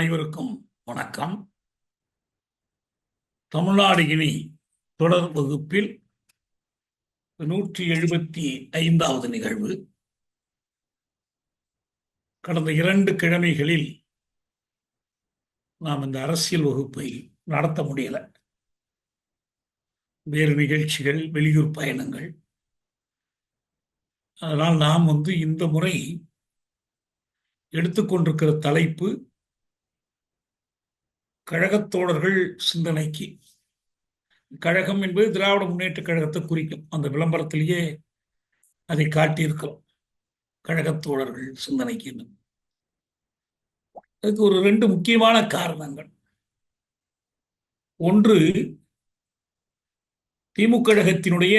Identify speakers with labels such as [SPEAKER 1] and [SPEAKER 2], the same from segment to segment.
[SPEAKER 1] அனைவருக்கும் வணக்கம். தமிழ்நாடு இனி தொடர் வகுப்பில் 175வது நிகழ்வு. கடந்த 2 கிழமைகளில் நாம் இந்த அரசியல் வகுப்பை நடத்த முடியல. வேறு நிகழ்ச்சிகள், வெளியூர் பயணங்கள். அதனால் நாம் இந்த முறை எடுத்துக்கொண்டிருக்கிற தலைப்பு கழகத்தோழர்கள் சிந்தனைக்கு. கழகம் என்பது திராவிட முன்னேற்ற கழகத்தை குறிக்கும். அந்த விளம்பரத்திலேயே அதை காட்டியிருக்கிறோம், கழகத்தோழர்கள் சிந்தனைக்கு. அதுக்கு ஒரு 2 முக்கியமான காரணங்கள். ஒன்று, திமுக கழகத்தினுடைய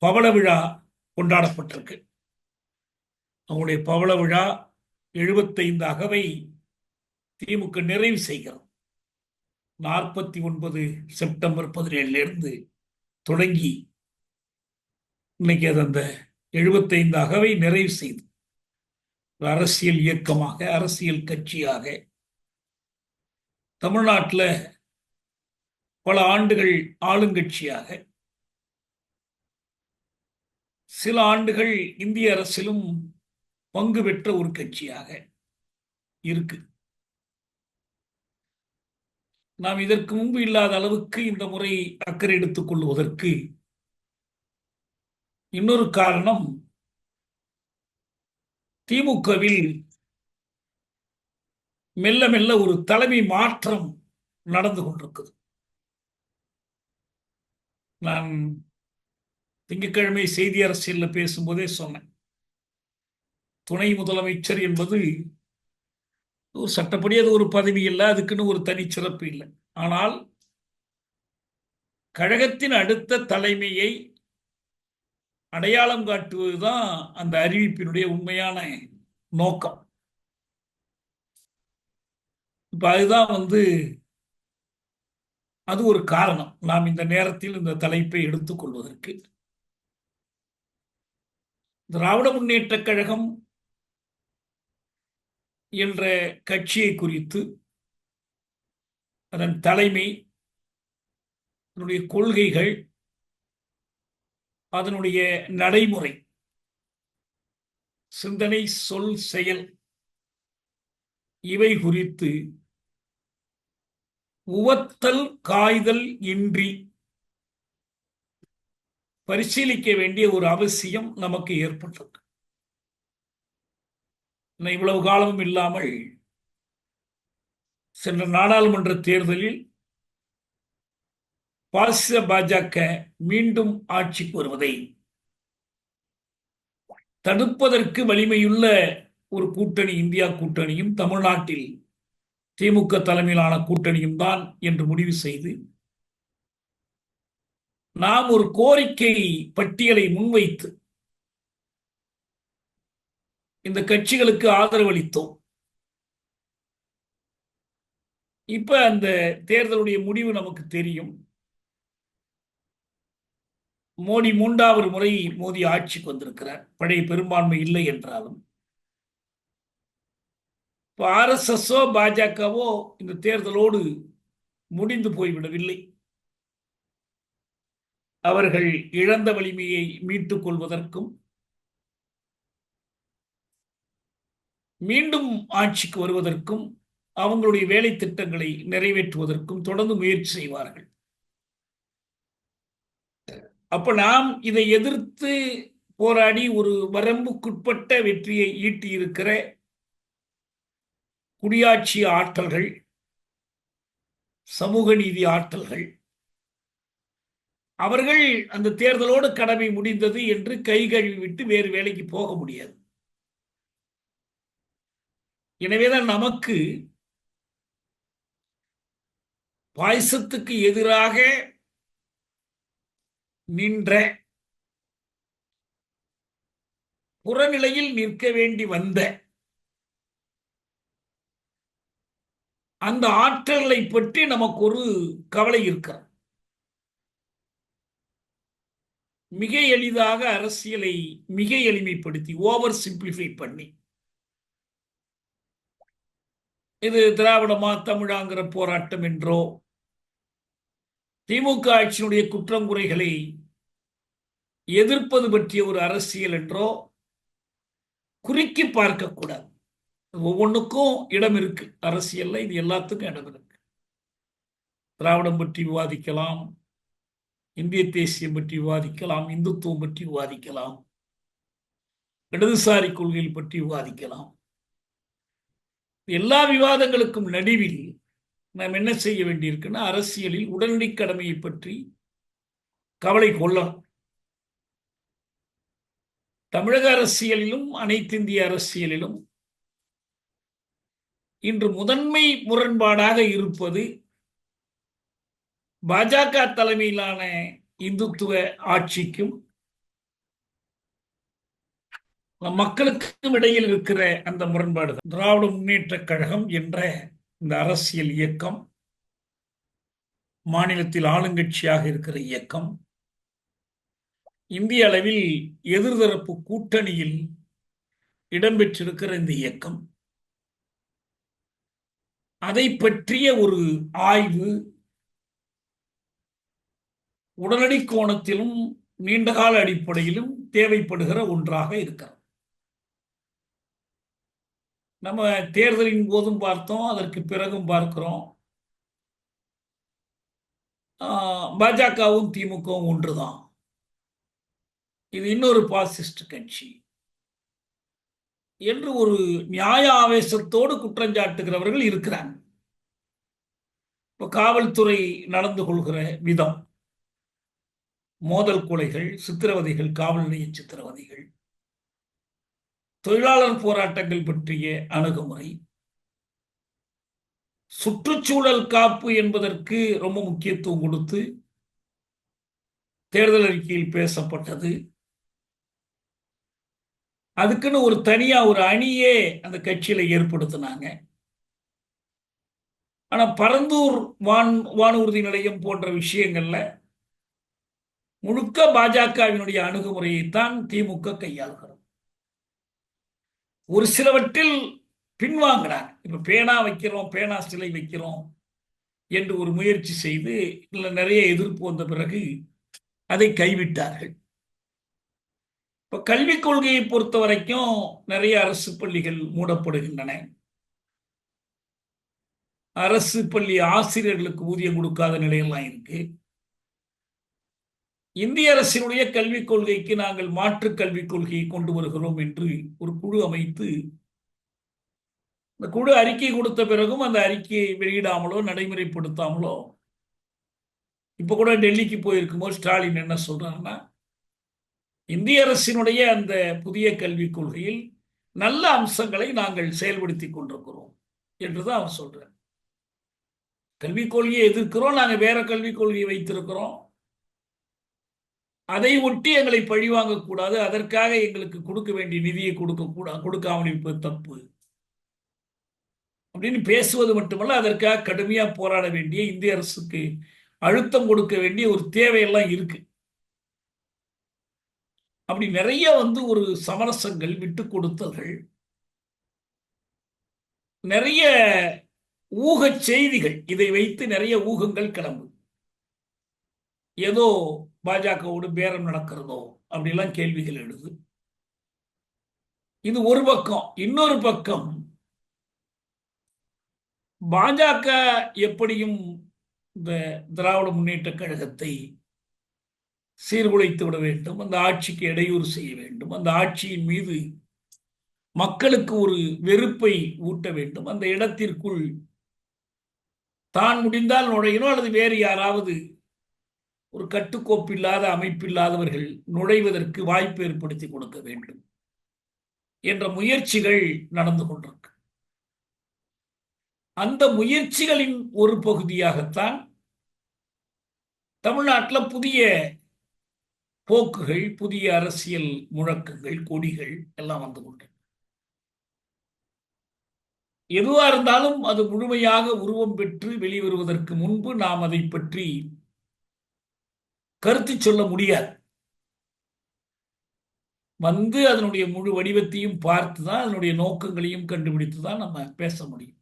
[SPEAKER 1] பவள விழா கொண்டாடப்பட்டிருக்கு. அவங்களுடைய பவள விழா 75 அகவை திமுக நிறைவு செய்கிறோம். 49 செப்டம்பர் 17 தொடங்கி இன்னைக்கு அது அந்த 75 அகவை நிறைவு செய்து அரசியல் இயக்கமாக, அரசியல் கட்சியாக தமிழ்நாட்டில் பல ஆண்டுகள் ஆளுங்கட்சியாக, சில ஆண்டுகள் இந்திய அரசிலும் பங்கு பெற்ற ஒரு கட்சியாக இருக்கு. நாம் இதற்கு முன்பு இல்லாத அளவுக்கு இந்த முறை அக்கறை எடுத்துக் கொள்வதற்கு இன்னொரு காரணம், திமுகவில் மெல்ல மெல்ல ஒரு தலைமை மாற்றம் நடந்து கொண்டிருக்குது. நான் திங்கட்கிழமை செய்தி அரசியலில் பேசும்போதே சொன்னேன், துணை முதலமைச்சர் என்பது சட்டப்படி அது ஒரு பதவி இல்லை, அதுக்குன்னு ஒரு தனி சிறப்பு இல்லை. ஆனால் கழகத்தின் அடுத்த தலைமையை அடையாளம் காட்டுவதுதான் அந்த அறிவிப்பினுடைய உண்மையான நோக்கம். இப்ப அதுதான் அது ஒரு காரணம் நாம் இந்த நேரத்தில் இந்த தலைப்பை எடுத்துக் கொள்வதற்கு. திராவிட முன்னேற்ற கழகம் என்ற கட்சியை குறித்து, அதன் தலைமை, அதனுடைய கொள்கைகள், அதனுடைய நடைமுறை, சிந்தனை, சொல், செயல், இவை குறித்து உவத்தல் காய்தல் இன்றி பரிசீலிக்க வேண்டிய ஒரு அவசியம் நமக்கு ஏற்பட்டது. இவ்வளவு காலமும் இல்லாமல் சென்ற நாடாளுமன்ற தேர்தலில் பாசிச பாஜக மீண்டும் ஆட்சிக்கு வருவதை தடுப்பதற்கு வலிமையுள்ள ஒரு கூட்டணி, இந்தியா கூட்டணியும் தமிழ்நாட்டில் திமுக தலைமையிலான கூட்டணியும் தான் என்று முடிவு செய்து நாம் ஒரு கோரிக்கை பட்டியலை முன்வைத்து இந்த கட்சிகளுக்கு ஆதரவளித்தோம். இப்ப அந்த தேர்தலுடைய முடிவு நமக்கு தெரியும். மோடி 3வது முறை மோடி ஆட்சிக்கு வந்திருக்கிறார். பழைய பெரும்பான்மை இல்லை என்றாலும் RSSஓ பாஜகவோ இந்த தேர்தலோடு முடிந்து போய்விடவில்லை. அவர்கள் இழந்த வலிமையை மீட்டுக் கொள்வதற்கும் மீண்டும் ஆட்சிக்கு வருவதற்கும் அவங்களுடைய வேலை திட்டங்களை நிறைவேற்றுவதற்கும் தொடர்ந்து முயற்சி செய்வார்கள். அப்ப நாம் இதை எதிர்த்து போராடி ஒரு வரம்புக்குட்பட்ட வெற்றியை ஈட்டியிருக்கிற குடியாட்சி ஆற்றல்கள், சமூக நீதி ஆற்றல்கள், அவர்கள் அந்த தேர்தலோடு கடமை முடிந்தது என்று கை கழுவி விட்டு வேறு வேலைக்கு போக முடியாது. எனவேதான் நமக்கு பாயசத்துக்கு எதிராக நின்ற, புறநிலையில் நிற்க வேண்டி வந்த அந்த ஆற்றலை பற்றி நமக்கு ஒரு கவலை இருக்கிறது. மிக எளிதாக அரசியலை மிக எளிமைப்படுத்தி, ஓவர் சிம்பிளிஃபை பண்ணி இது திராவிடமா தமிழாங்கிற போராட்டம் என்றோ திமுக ஆட்சியினுடைய குற்றம் குறைகளை எதிர்ப்பது பற்றிய ஒரு அரசியல் என்றோ குறுக்கி பார்க்கக்கூடாது. ஒவ்வொன்றுக்கும் இடம் இருக்கு அரசியல்ல, இது எல்லாத்துக்கும் இடம் இருக்கு. திராவிடம் பற்றி விவாதிக்கலாம், இந்திய தேசியம் பற்றி விவாதிக்கலாம், இந்துத்துவம் பற்றி விவாதிக்கலாம், இடதுசாரி கொள்கைகள் பற்றி விவாதிக்கலாம். எல்லா விவாதங்களுக்கும் நடுவில் நாம் என்ன செய்ய வேண்டியிருக்குன்னா, அரசியலில் உடனடி கடமையை பற்றி கவலை கொள்ளணும். தமிழக அரசியலிலும் அனைத்து இந்திய அரசியலிலும் இன்று முதன்மை முரண்பாடாக இருப்பது பாஜக தலைமையிலான இந்துத்துவ ஆட்சிக்கும் மக்களுக்கும் இடையில் இருக்கிற அந்த முரண்பாடு. திராவிட முன்னேற்ற கழகம் என்ற இந்த அரசியல் இயக்கம், மாநிலத்தில் ஆளுங்கட்சியாக இருக்கிற இயக்கம், இந்திய அளவில் எதிர்தரப்பு கூட்டணியில் இடம்பெற்றிருக்கிற இந்த இயக்கம், அதை பற்றிய ஒரு ஆய்வு உடனடி கோணத்திலும் நீண்டகால அடிப்படையிலும் தேவைப்படுகிற ஒன்றாக இருக்கிறது. நம்ம தேர்தலின் போதும் பார்த்தோம், அதற்கு பிறகும் பார்க்கிறோம். பாஜகவும் திமுகவும் ஒன்றுதான். இது இன்னொரு பாசிஸ்ட் கட்சி என்று ஒரு நியாய ஆவேசத்தோடு குற்றஞ்சாட்டுகிறவர்கள் இருக்கிறாங்க. இப்ப காவல்துறை நடந்து கொள்கிற விதம், மோதல் கொலைகள், சித்திரவதைகள், காவல் நிலைய சித்திரவதைகள், தொழிலாளர் போராட்டங்கள் பற்றிய அணுகுமுறை, சுற்றுச்சூழல் காப்பு என்பதற்கு ரொம்ப முக்கியத்துவம் கொடுத்து தேர்தல் அறிக்கையில் பேசப்பட்டது. அதுக்குன்னு ஒரு தனியா ஒரு அணியே அந்த கட்சியில ஏற்படுத்தினாங்க. ஆனா பரந்தூர் வானூர்தி நிலையம் போன்ற விஷயங்கள்ல முழுக்க பாஜகவினுடைய அணுகுமுறையைத்தான் திமுக கையாளுகிறது. ஒரு சிலவற்றில் பின்வாங்கினாங்க. இப்ப பேனா வைக்கிறோம், பேனா சிலை வைக்கிறோம் என்று ஒரு முயற்சி செய்து நிறைய எதிர்ப்பு வந்த பிறகு அதை கைவிட்டார்கள். இப்ப கல்விக் கொள்கையை பொறுத்த வரைக்கும் நிறைய அரசு பள்ளிகள் மூடப்படுகின்றன. அரசு பள்ளி ஆசிரியர்களுக்கு ஊதியம் கொடுக்காத நிலையெல்லாம் இருக்கு. இந்திய அரசினுடைய கல்விக் கொள்கைக்கு நாங்கள் மாற்று கல்விக் கொள்கையை கொண்டு வருகிறோம் என்று ஒரு குழு அமைத்து, இந்த குழு அறிக்கை கொடுத்த பிறகும் அந்த அறிக்கையை வெளியிடாமலோ நடைமுறைப்படுத்தாமலோ, இப்ப கூட டெல்லிக்கு போயிருக்கும்போது ஸ்டாலின் என்ன சொல்றாங்கன்னா, இந்திய அரசினுடைய அந்த புதிய கல்விக் கொள்கையில் நல்ல அம்சங்களை நாங்கள் செயல்படுத்தி கொண்டிருக்கிறோம் என்றுதான் அவர் சொல்றார். கல்விக் கொள்கையை எதிர்க்கிறோம், நாங்கள் வேற கல்விக் கொள்கையை வைத்திருக்கிறோம், அதை ஒட்டி எங்களை பழிவாங்கக்கூடாது, அதற்காக எங்களுக்கு கொடுக்க வேண்டிய நிதியை கொடுக்காமல் இருப்பது தப்பு அப்படின்னு பேசுவது மட்டுமல்ல, அதற்காக கடுமையா போராட வேண்டிய, இந்திய அரசுக்கு அழுத்தம் கொடுக்க வேண்டிய ஒரு தேவையெல்லாம் இருக்கு. அப்படி நிறைய ஒரு சமரசங்கள், விட்டு கொடுத்தல்கள், நிறைய ஊக செய்திகள், இதை வைத்து நிறைய ஊகங்கள் கிளம்பு. ஏதோ பாஜகவோடு பேரம் நடக்கிறதோ அப்படிலாம் கேள்விகள் எழுது. இது ஒரு பக்கம். இன்னொரு பக்கம், பாஜக எப்படியும் இந்த திராவிட முன்னேற்ற கழகத்தை சீர்குலைத்து விட வேண்டும், அந்த ஆட்சிக்கு இடையூறு செய்ய வேண்டும், அந்த ஆட்சியின் மீது மக்களுக்கு ஒரு வெறுப்பை ஊட்ட வேண்டும், அந்த இடத்திற்குள் தான் முடிந்தால் நுழையணும் அல்லது வேறு யாராவது ஒரு கட்டுக்கோப்பில்லாத அமைப்பில்லாதவர்கள் நுழைவதற்கு வாய்ப்பு ஏற்படுத்தி கொடுக்க வேண்டும் என்ற முயற்சிகள் நடந்து கொண்டிருக்கு. அந்த முயற்சிகளின் ஒரு பகுதியாகத்தான் தமிழ்நாட்டில் புதிய போக்குகள், புதிய அரசியல் முழக்கங்கள், கொடிகள் எல்லாம் வந்து கொண்டு, எதுவா இருந்தாலும் அது முழுமையாக உருவம் பெற்று வெளிவருவதற்கு முன்பு நாம் அதை பற்றி கருத்து சொல்ல முடியாது. அதனுடைய முழு வடிவத்தையும் பார்த்துதான், அதனுடைய நோக்கங்களையும் கண்டுபிடித்துதான் நம்ம பேச முடியும்.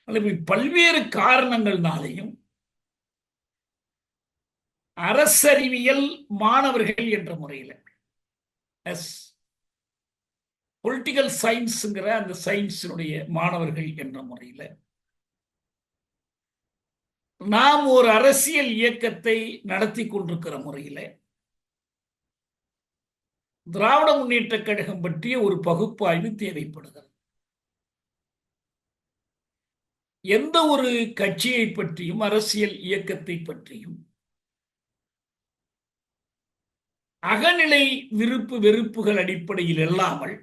[SPEAKER 1] அல்லது பல்வேறு காரணங்கள்னாலையும் அரசறிவியல் மாணவர்கள் என்ற முறையில் பொலிட்டிக்கல் சயின்ஸ்ங்கிற அந்த சயின்ஸினுடைய மாணவர்கள் என்ற முறையில் நாம் ஒரு அரசியல் இயக்கத்தை நடத்தி கொண்டிருக்கிற முறையில் திராவிட முன்னேற்ற கழகம் பற்றிய ஒரு பகுப்பாய்வு தேவைப்படுகிறது. எந்த ஒரு கட்சியை பற்றியும் அரசியல் இயக்கத்தை பற்றியும் அகநிலை விருப்பு வெறுப்புகள் அடிப்படையில் இல்லாமல்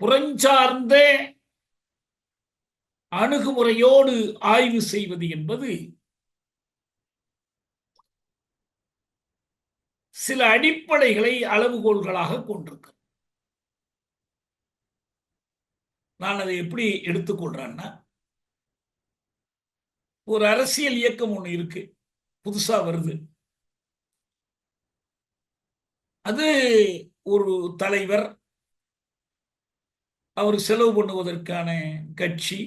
[SPEAKER 1] புறஞ்சார்ந்த அணுகுமுறையோடு ஆய்வு செய்வது என்பது சில அடிப்படைகளை அளவுகோல்களாக கொண்டிருக்கிறது. நான் அதை எப்படி எடுத்துக்கொள்றேன்னா, ஒரு அரசியல் இயக்கம் ஒண்ணு இருக்கு, புதுசா வருது. அது ஒரு தலைவர், அவர் செலவு பண்ணுவதற்கான கட்சி,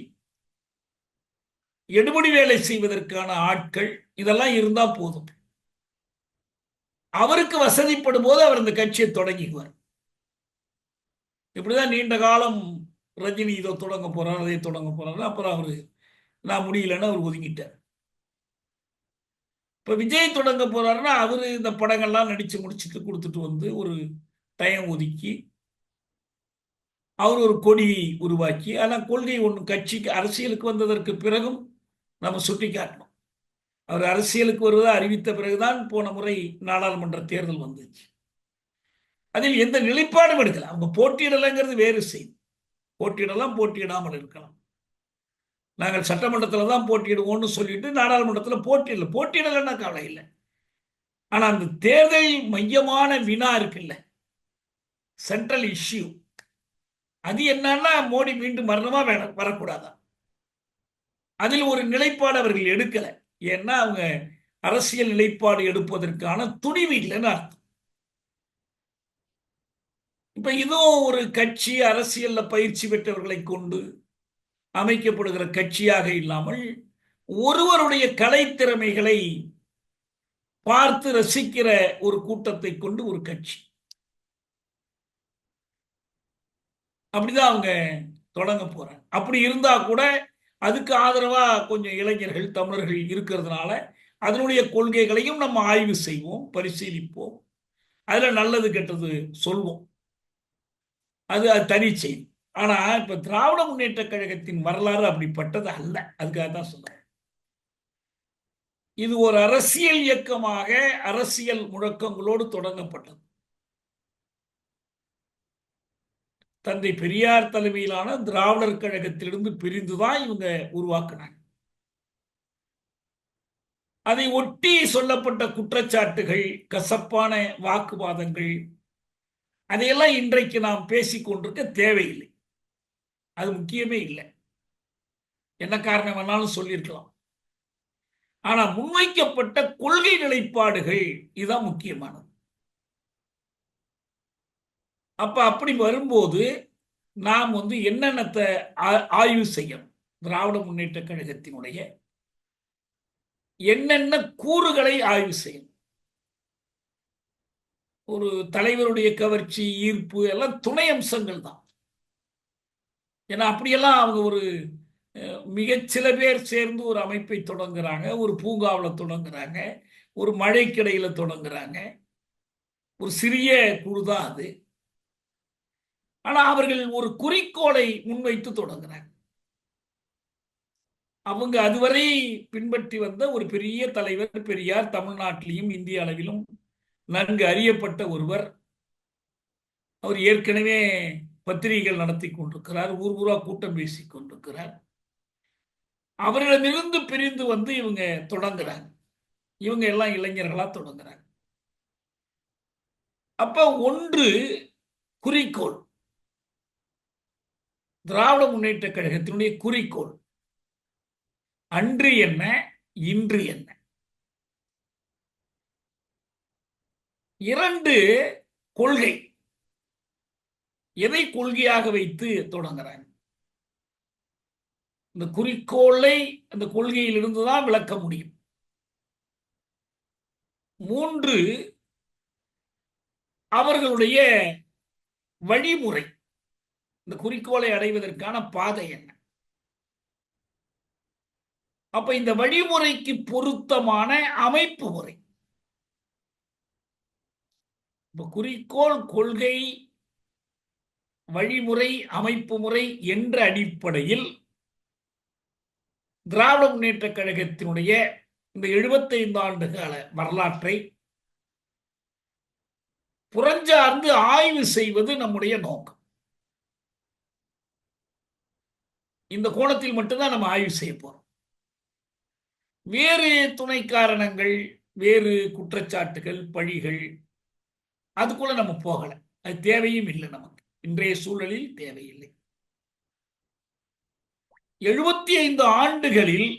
[SPEAKER 1] எடுபடி வேலை செய்வதற்கான ஆட்கள், இதெல்லாம் இருந்தா போதும். அவருக்கு வசதிப்படும் போது அவர் இந்த கட்சியை தொடங்கிக்குவார். இப்படிதான் நீண்ட காலம் ரஜினி இதை தொடங்க போறாரு, அதை தொடங்க போறாரு. அப்புறம் அவரு நான் முடியலன்னு அவர் ஒதுங்கிட்டார். இப்ப விஜய் தொடங்க போறாருன்னா அவரு இந்த படங்கள்லாம் நடிச்சு முடிச்சுட்டு கொடுத்துட்டு வந்து ஒரு டைம் ஒதுக்கி அவர் ஒரு கொடி உருவாக்கி, ஆனால் கொள்கை ஒன்று கட்சிக்கு அரசியலுக்கு வந்ததற்கு பிறகும் நம்ம சுட்டி காட்டணும். அவர் அரசியலுக்கு வருவதை அறிவித்த பிறகுதான் போன முறை நாடாளுமன்ற தேர்தல் வந்துச்சு. அதில் எந்த நிலைப்பாடும் எடுக்கல. அவங்க போட்டியிடலைங்கிறது வேறு செய்தி. போட்டியிடலாம், போட்டியிடாமல் இருக்கலாம். நாங்கள் சட்டமன்றத்தில் தான் போட்டியிடுவோம்னு சொல்லிட்டு நாடாளுமன்றத்தில் போட்டியிடலைன்னா கவலை இல்லை. ஆனா அந்த தேர்தல் மையமான வினா இருக்குல்ல, சென்ட்ரல் இஷ்யூ, அது என்னன்னா மோடி மீண்டும் மரணமா வரக்கூடாதா, அதில் ஒரு நிலைப்பாடு அவர்கள் எடுக்கல. ஏன்னா அவங்க அரசியல் நிலைப்பாடு எடுப்பதற்கான துணிவு இல்லைன்னு அர்த்தம். இப்ப இதுவும் ஒரு கட்சி, அரசியல்ல பயிற்சி பெற்றவர்களை கொண்டு அமைக்கப்படுகிற கட்சியாக இல்லாமல் ஒருவருடைய கலைத்திறமைகளை பார்த்து ரசிக்கிற ஒரு கூட்டத்தை கொண்டு ஒரு கட்சி. அப்படிதான் அவங்க தொடங்க போறாங்க. அப்படி இருந்தா கூட அதுக்கு ஆதரவா கொஞ்சம் இளைஞர்கள், தமிழர்கள் இருக்கிறதுனால அதனுடைய கொள்கைகளையும் நம்ம ஆய்வு செய்வோம், பரிசீலிப்போம், அதுல நல்லது கெட்டது சொல்வோம். அது தனி செய்தி. ஆனா இப்ப திராவிட முன்னேற்ற கழகத்தின் வரலாறு அப்படிப்பட்டது அல்ல. அதுக்காக தான் சொல்றேன். இது ஒரு அரசியல் இயக்கமாக அரசியல் முழக்கங்களோடு தொடங்கப்பட்டது. தந்தை பெரியார் தலைமையிலான திராவிடர் கழகத்திலிருந்து பிரிந்துதான் இவங்க உருவாக்குனாங்க. அதை ஒட்டி சொல்லப்பட்ட குற்றச்சாட்டுகள், கசப்பான வாக்குவாதங்கள், அதையெல்லாம் இன்றைக்கு நாம் பேசிக்கொண்டிருக்க தேவையில்லை. அது முக்கியமே இல்லை. என்ன காரணம் வேணாலும் சொல்லியிருக்கலாம். ஆனா முன்வைக்கப்பட்ட கொள்கை நிலைப்பாடுகள் இதுதான் முக்கியமானது. அப்ப அப்படி வரும்போது நாம் என்னென்னத்தை ஆய்வு செய்யணும், திராவிட முன்னேற்ற கழகத்தினுடைய என்னென்ன கூறுகளை ஆய்வு செய்யணும். ஒரு தலைவருடைய கவர்ச்சி, ஈர்ப்பு எல்லாம் துணை அம்சங்கள் தான். ஏன்னா அப்படியெல்லாம் அவங்க ஒரு மிகச்சில பேர் சேர்ந்து ஒரு அமைப்பை தொடங்குறாங்க, ஒரு பூங்காவில் தொடங்குறாங்க, ஒரு மழைக்கிடையில தொடங்குறாங்க, ஒரு சிறிய குழு தான் அது. ஆனா அவர்கள் ஒரு குறிக்கோளை முன்வைத்து தொடங்குறாங்க. அவங்க அதுவரை பின்பற்றி வந்த ஒரு பெரிய தலைவர் பெரியார், தமிழ்நாட்டிலும் இந்திய அளவிலும் நன்கு அறியப்பட்ட ஒருவர். அவர் ஏற்கனவே பத்திரிகைகள் நடத்தி கொண்டிருக்கிறார், ஊர் ஊரா கூட்டம் பேசி கொண்டிருக்கிறார். அவர்களிடமிருந்து பிரிந்து இவங்க தொடங்குறாங்க. இவங்க எல்லாம் இளைஞர்களா தொடங்குறாங்க. அப்ப ஒன்று குறிக்கோள், திராவிட முன்னேற்ற கழகத்தினுடைய குறிக்கோள் அன்று என்ன, இன்று என்ன. இரண்டு கொள்கை, எதை கொள்கையாக வைத்து தொடங்குறாங்க. இந்த குறிக்கோளை அந்த கொள்கையிலிருந்து தான் விளக்க முடியும். 3, அவர்களுடைய வழிமுறை, இந்த குறிக்கோளை அடைவதற்கான பாதை என்ன. அப்ப இந்த வழிமுறைக்கு பொருத்தமான அமைப்பு முறை, இப்ப குறிக்கோள், கொள்கை, வழிமுறை, அமைப்பு முறை என்ற அடிப்படையில் திராவிட முன்னேற்ற கழகத்தினுடைய இந்த 75 ஆண்டு கால வரலாற்றை புறஞ்சார்ந்து ஆய்வு செய்வது நம்முடைய நோக்கம். இந்த கோணத்தில் மட்டும்தான் நம்ம ஆய்வு செய்ய போறோம். வேறு துணை காரணங்கள், வேறு குற்றச்சாட்டுகள், பழிகள், அதுக்குள்ள நம்ம போகல. அது தேவையும் இல்லை, நமக்கு இன்றைய சூழலில் தேவையில்லை. 75 ஆண்டுகளில்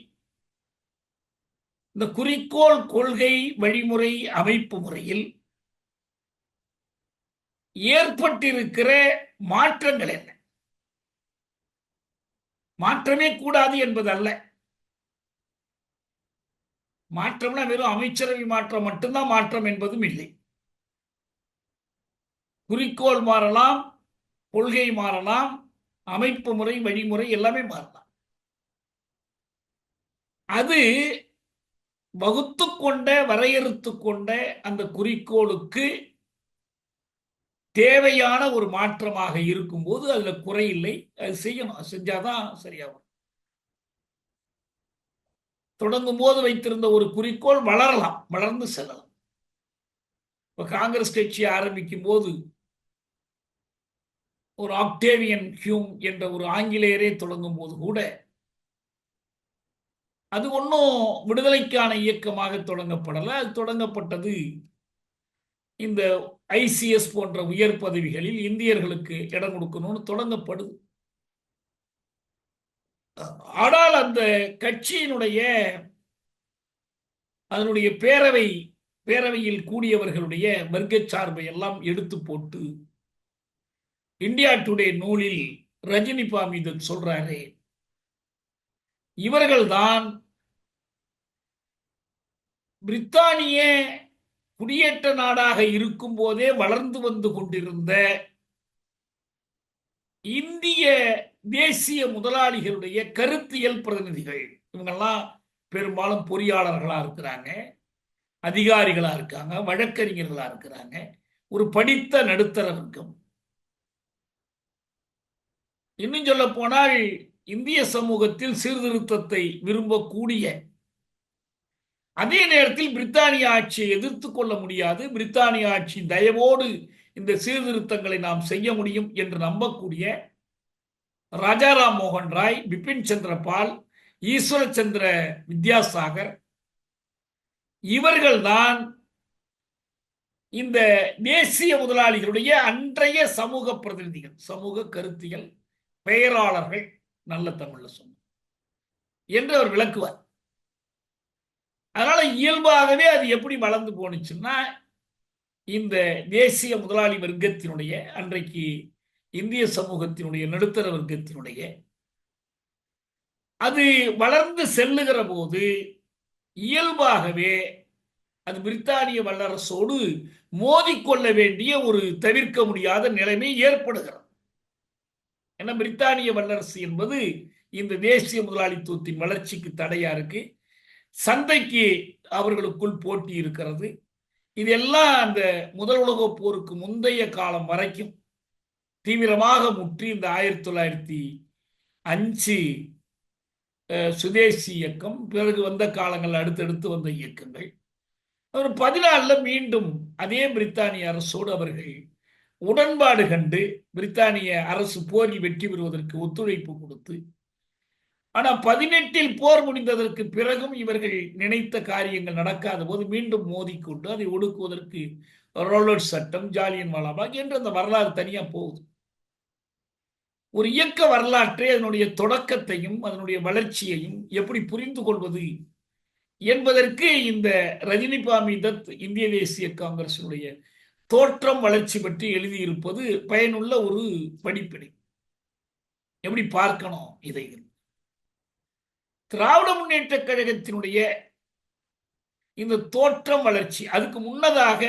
[SPEAKER 1] இந்த குறிக்கோள், கொள்கை, வழிமுறை, அமைப்பு முறையில் ஏற்பட்டிருக்கிற மாற்றங்கள் என்ன? மாற்றமே கூடாது என்பதல்ல. மாற்றம்னா வெறும் அமைச்சரவை மாற்றம் மட்டும்தான் மாற்றம் என்பதும் இல்லை. குறிக்கோள் மாறலாம், கொள்கை மாறலாம், அமைப்பு முறை, வழிமுறை எல்லாமே மாறலாம். அது வகுத்து கொண்ட, வரையறுத்து கொண்ட அந்த குறிக்கோளுக்கு தேவையான ஒரு மாற்றமாக இருக்கும்போது அதுல குறையில்லை. அது செய்யணும், செஞ்சாதான் சரியாகும். தொடங்கும் போது வைத்திருந்த ஒரு குறிக்கோள் வளரலாம், வளர்ந்து செல்லலாம். இப்ப காங்கிரஸ் கட்சி ஆரம்பிக்கும் போது ஒரு ஆக்டேவியன் ஹியூம் என்ற ஒரு ஆங்கிலேயரே தொடங்கும் போது கூட அது ஒன்றும் விடுதலைக்கான இயக்கமாக தொடங்கப்படலை. அது தொடங்கப்பட்டது இந்த ICS போன்ற உயர் பதவிகளில் இந்தியர்களுக்கு இடம் கொடுக்கணும்னு தொடங்கப்படுது. ஆனால் அந்த கட்சியினுடைய அதனுடைய பேரவையில் கூடியவர்களுடைய வர்க்க சார்பை எல்லாம் எடுத்து போட்டு இந்தியா டுடே நூலில் ரஜினி பாமிதன் சொல்றாரு, இவர்கள்தான் பிரித்தானிய குடியேற்ற நாடாக இருக்கும் போதே வளர்ந்து வந்து கொண்டிருந்த இந்திய தேசிய முதலாளிகளுடைய கருத்தியல் பிரதிநிதிகள். இவங்கெல்லாம் பெரும்பாலும் பொறியாளர்களா இருக்கிறாங்க, அதிகாரிகளா இருக்காங்க, வழக்கறிஞர்களா இருக்கிறாங்க, ஒரு படித்த நடுத்தர வர்க்கம். இன்னும் சொல்ல போனால் இந்திய சமூகத்தில் சீர்திருத்தத்தை விரும்பக்கூடிய, அதே நேரத்தில் பிரித்தானிய ஆட்சியை எதிர்த்து கொள்ள முடியாது, பிரித்தானிய ஆட்சி தயவோடு இந்த சீர்திருத்தங்களை நாம் செய்ய முடியும் என்று நம்பக்கூடிய ராஜாராம் மோகன் ராய், பிபின் சந்திர பால், ஈஸ்வர சந்திர வித்யாசாகர், இவர்கள்தான் இந்த தேசிய முதலாளிகளுடைய அன்றைய சமூக பிரதிநிதிகள், சமூக கருத்தியல் பெயராளர்கள், நல்ல தமிழ்ல சொன்ன என்று அவர் விளக்குவார். அதனால இயல்பாகவே அது எப்படி வளர்ந்து போனுச்சுன்னா, இந்த தேசிய முதலாளி வர்க்கத்தினுடைய, அன்றைக்கு இந்திய சமூகத்தினுடைய நடுத்தர வர்க்கத்தினுடைய, அது வளர்ந்து செல்லுகிற போது இயல்பாகவே அது பிரித்தானிய வல்லரசோடு மோதிக்கொள்ள வேண்டிய ஒரு தவிர்க்க முடியாத நிலைமை ஏற்படுகிறது. ஏன்னா பிரித்தானிய வல்லரசு என்பது இந்த தேசிய முதலாளித்துவத்தின் வளர்ச்சிக்கு தடையா இருக்கு. சந்தைக்கு அவர்களுக்குள் போட்டி இருக்கிறது. இதெல்லாம் அந்த முதல் உலக போருக்கு முந்தைய காலம் வரைக்கும் தீவிரமாக முற்றி இந்த 1905 சுதேசி இயக்கம், பிறகு வந்த காலங்கள், அடுத்தடுத்து வந்த இயக்கங்கள், ஒரு 14 மீண்டும் அதே பிரித்தானிய அரசோடு அவர்கள் உடன்பாடு கண்டு பிரித்தானிய அரசு போரில் வெற்றி பெறுவதற்கு ஒத்துழைப்பு கொடுத்து, ஆனா 18 போர் முடிந்ததற்கு பிறகும் இவர்கள் நினைத்த காரியங்கள் நடக்காத போது மீண்டும் மோதிக்கொண்டு அதை ஒடுக்குவதற்கு ரோலர் சட்டம், ஜாலியன் வாலாபாக் என்று அந்த வரலாறு தனியா போகுது. ஒரு இயக்க வரலாற்றை, அதனுடைய தொடக்கத்தையும் அதனுடைய வளர்ச்சியையும் எப்படி புரிந்து கொள்வது என்பதற்கு இந்த ரஜினி பாமிதத் இந்திய தேசிய காங்கிரசினுடைய தோற்றம், வளர்ச்சி பற்றி எழுதியிருப்பது பயனுள்ள ஒரு படிப்பினை. எப்படி பார்க்கணும் இதை? திராவிட முன்னேற்ற கழகத்தினுடைய இந்த தோற்றம் வளர்ச்சி, அதுக்கு முன்னதாக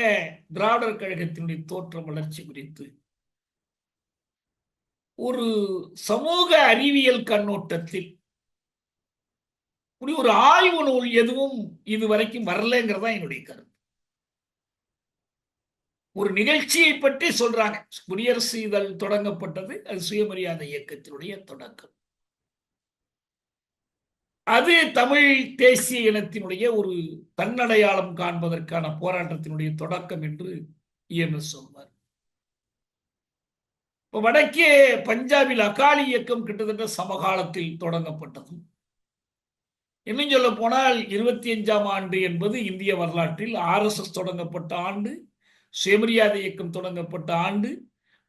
[SPEAKER 1] திராவிடர் கழகத்தினுடைய தோற்றம் வளர்ச்சி குறித்து ஒரு சமூக அறிவியல் கண்ணோட்டத்தில் ஒரு ஆய்வு நூல் எதுவும் இதுவரைக்கும் வரலங்கிறதா என்னுடைய கருத்து. ஒரு நிகழ்ச்சியை பற்றி சொல்றாங்க. குடியரசு இதழ் தொடங்கப்பட்டது, அது சுயமரியாதை இயக்கத்தினுடைய தொடக்கம். அது தமிழ் தேசிய இனத்தினுடைய ஒரு தன்னடையாளம் காண்பதற்கான போராட்டத்தினுடைய தொடக்கம் என்று இஎம்எஸ் சொல்வார். வடக்கே பஞ்சாபில் அகாலி இயக்கம் கிட்டத்தட்ட சமகாலத்தில் தொடங்கப்பட்டதும், இன்னும் சொல்ல போனால் 25ஆம் ஆண்டு என்பது இந்திய வரலாற்றில் ஆர்எஸ்எஸ் தொடங்கப்பட்ட ஆண்டு, சுயமரியாதை இயக்கம் தொடங்கப்பட்ட ஆண்டு,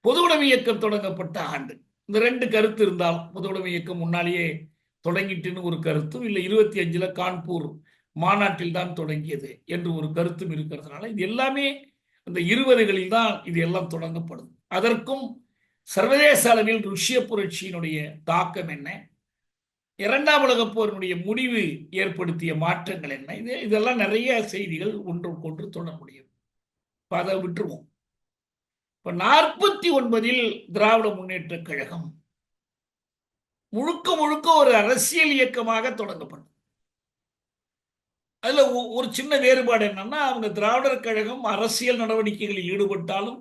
[SPEAKER 1] பொதுவுடைமை இயக்கம் தொடங்கப்பட்ட ஆண்டு. இந்த ரெண்டு கருத்து இருந்தாலும், பொதுவுடைமை இயக்கம் முன்னாலேயே தொடங்கிட்டுன்னு ஒரு கருத்தும் இல்லை, 25ல் கான்பூர் மாநாட்டில் தான் தொடங்கியது என்று ஒரு கருத்தும் இருக்கிறதுனால இது எல்லாமே அந்த 20களில் தான் இது எல்லாம் தொடங்கப்படுது. அதற்கும் சர்வதேச அளவில் ருஷ்ய புரட்சியினுடைய தாக்கம் என்ன, இரண்டாம் உலகப் போரினுடைய முடிவு ஏற்படுத்திய மாற்றங்கள் என்ன, இதெல்லாம் நிறைய செய்திகள் ஒன்றுக்கொன்று தொடர்புடையது. அதை விட்டுருவோம். இப்ப 49ல் திராவிட முன்னேற்ற கழகம் முழுக்க முழுக்க ஒரு அரசியல் இயக்கமாக தொடங்கப்பட்டது. அதுல ஒரு சின்ன வேறுபாடு என்னன்னா, அவங்க திராவிடர் கழகம் அரசியல் நடவடிக்கைகளில் ஈடுபட்டாலும்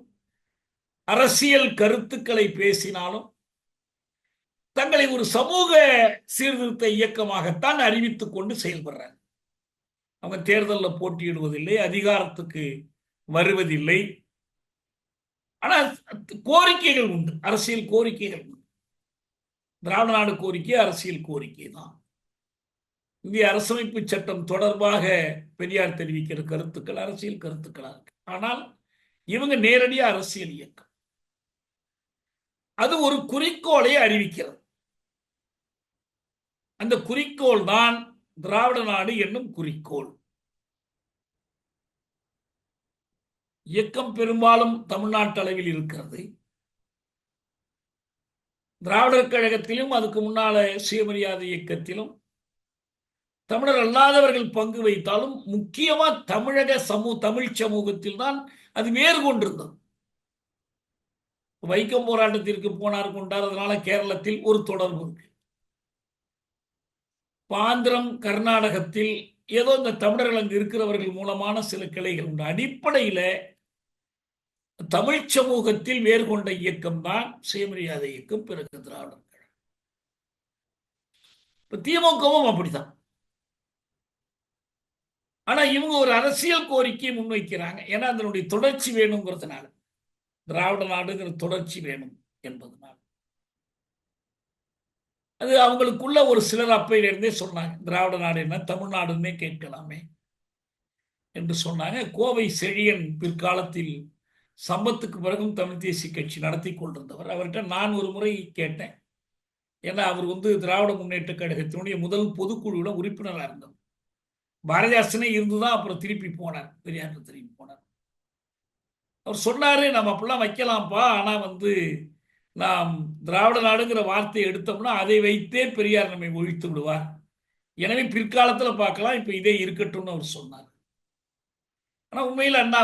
[SPEAKER 1] அரசியல் கருத்துக்களை பேசினாலும் தங்களை ஒரு சமூக சீர்திருத்த இயக்கமாகத்தான் அறிவித்துக் கொண்டு செயல்படுறாங்க. அவங்க தேர்தலில் போட்டியிடுவதில்லை, அதிகாரத்துக்கு வருவதில்லை. ஆனால் கோரிக்கைகள் உண்டு, அரசியல் கோரிக்கைகள் உண்டு. திராவிட நாடு கோரிக்கை அரசியல் கோரிக்கை தான். இந்திய அரசமைப்பு சட்டம் தொடர்பாக பெரியார் தெரிவிக்கிற கருத்துக்கள் அரசியல் கருத்துக்களாக இருக்கு. ஆனால் இவங்க நேரடியாக அரசியல் இயக்கம். அது ஒரு குறிக்கோளை அறிவிக்கிறது. அந்த குறிக்கோள் தான் திராவிட நாடு என்னும் குறிக்கோள். இயக்கம் பெரும்பாலும் தமிழ்நாட்டு அளவில் இருக்கிறது. திராவிடர் கழகத்திலும் அதுக்கு முன்னால சுயமரியாதை இயக்கத்திலும் தமிழர் அல்லாதவர்கள் பங்கு வைத்தாலும் முக்கியமா தமிழக தமிழ் சமூகத்தில் தான் அது வேறு கொண்டிருந்தது. வைக்கம் போராட்டத்திற்கு போனார் கொண்டார், அதனால கேரளத்தில் ஒரு தொடர்பு இருக்கு. ஆந்திரம் கர்நாடகத்தில் ஏதோ இந்த தமிழர்கள் அங்கு இருக்கிறவர்கள் மூலமான சில கிளைகள் உண்டு. அடிப்படையில் தமிழ் சமூகத்தில் வேறு கொண்ட இயக்கம் தான் சுயமரியாதை இயக்கம், பிறகு திராவிடர் கழகம். திமுகவும் அப்படித்தான். ஆனா இவங்க ஒரு அரசியல் கோரிக்கையை முன்வைக்கிறாங்க. ஏன்னா அதனுடைய தொடர்ச்சி வேணுங்கிறதுனால, திராவிட நாடுங்கிற தொடர்ச்சி வேணும் என்பதனால். அது அவங்களுக்குள்ள ஒரு சிலர் அப்பையிலிருந்தே சொன்னாங்க, திராவிட நாடு என்ன தமிழ்நாடுன்னே கேட்கலாமே என்று சொன்னாங்க. கோவை செழியன் பிற்காலத்தில் சம்பத்துக்கு பிறகும் தமிழ் தேசிய கட்சி நடத்தி கொண்டிருந்தவர். அவர்கிட்ட நான் ஒரு முறை கேட்டேன். ஏன்னா அவர் திராவிட முன்னேற்ற கழகத்தினுடைய முதல் பொதுக்குழுவில் உறுப்பினராக இருந்தவர். பாரதிதாசனே இருந்துதான் அப்புறம் திருப்பி போனார், பெரியார் திருப்பி போனார். அவர் சொன்னாரு, நம்ம அப்படிலாம் வைக்கலாம்ப்பா, ஆனா நாம் திராவிட நாடுங்கிற வார்த்தையை எடுத்தோம்னா அதை வைத்தே பெரியார் நம்மை ஒழித்து விடுவார். எனவே பிற்காலத்தில் பார்க்கலாம், இப்ப இதே இருக்கட்டும்னு அவர் சொன்னார். ஆனா உண்மையில் அண்ணா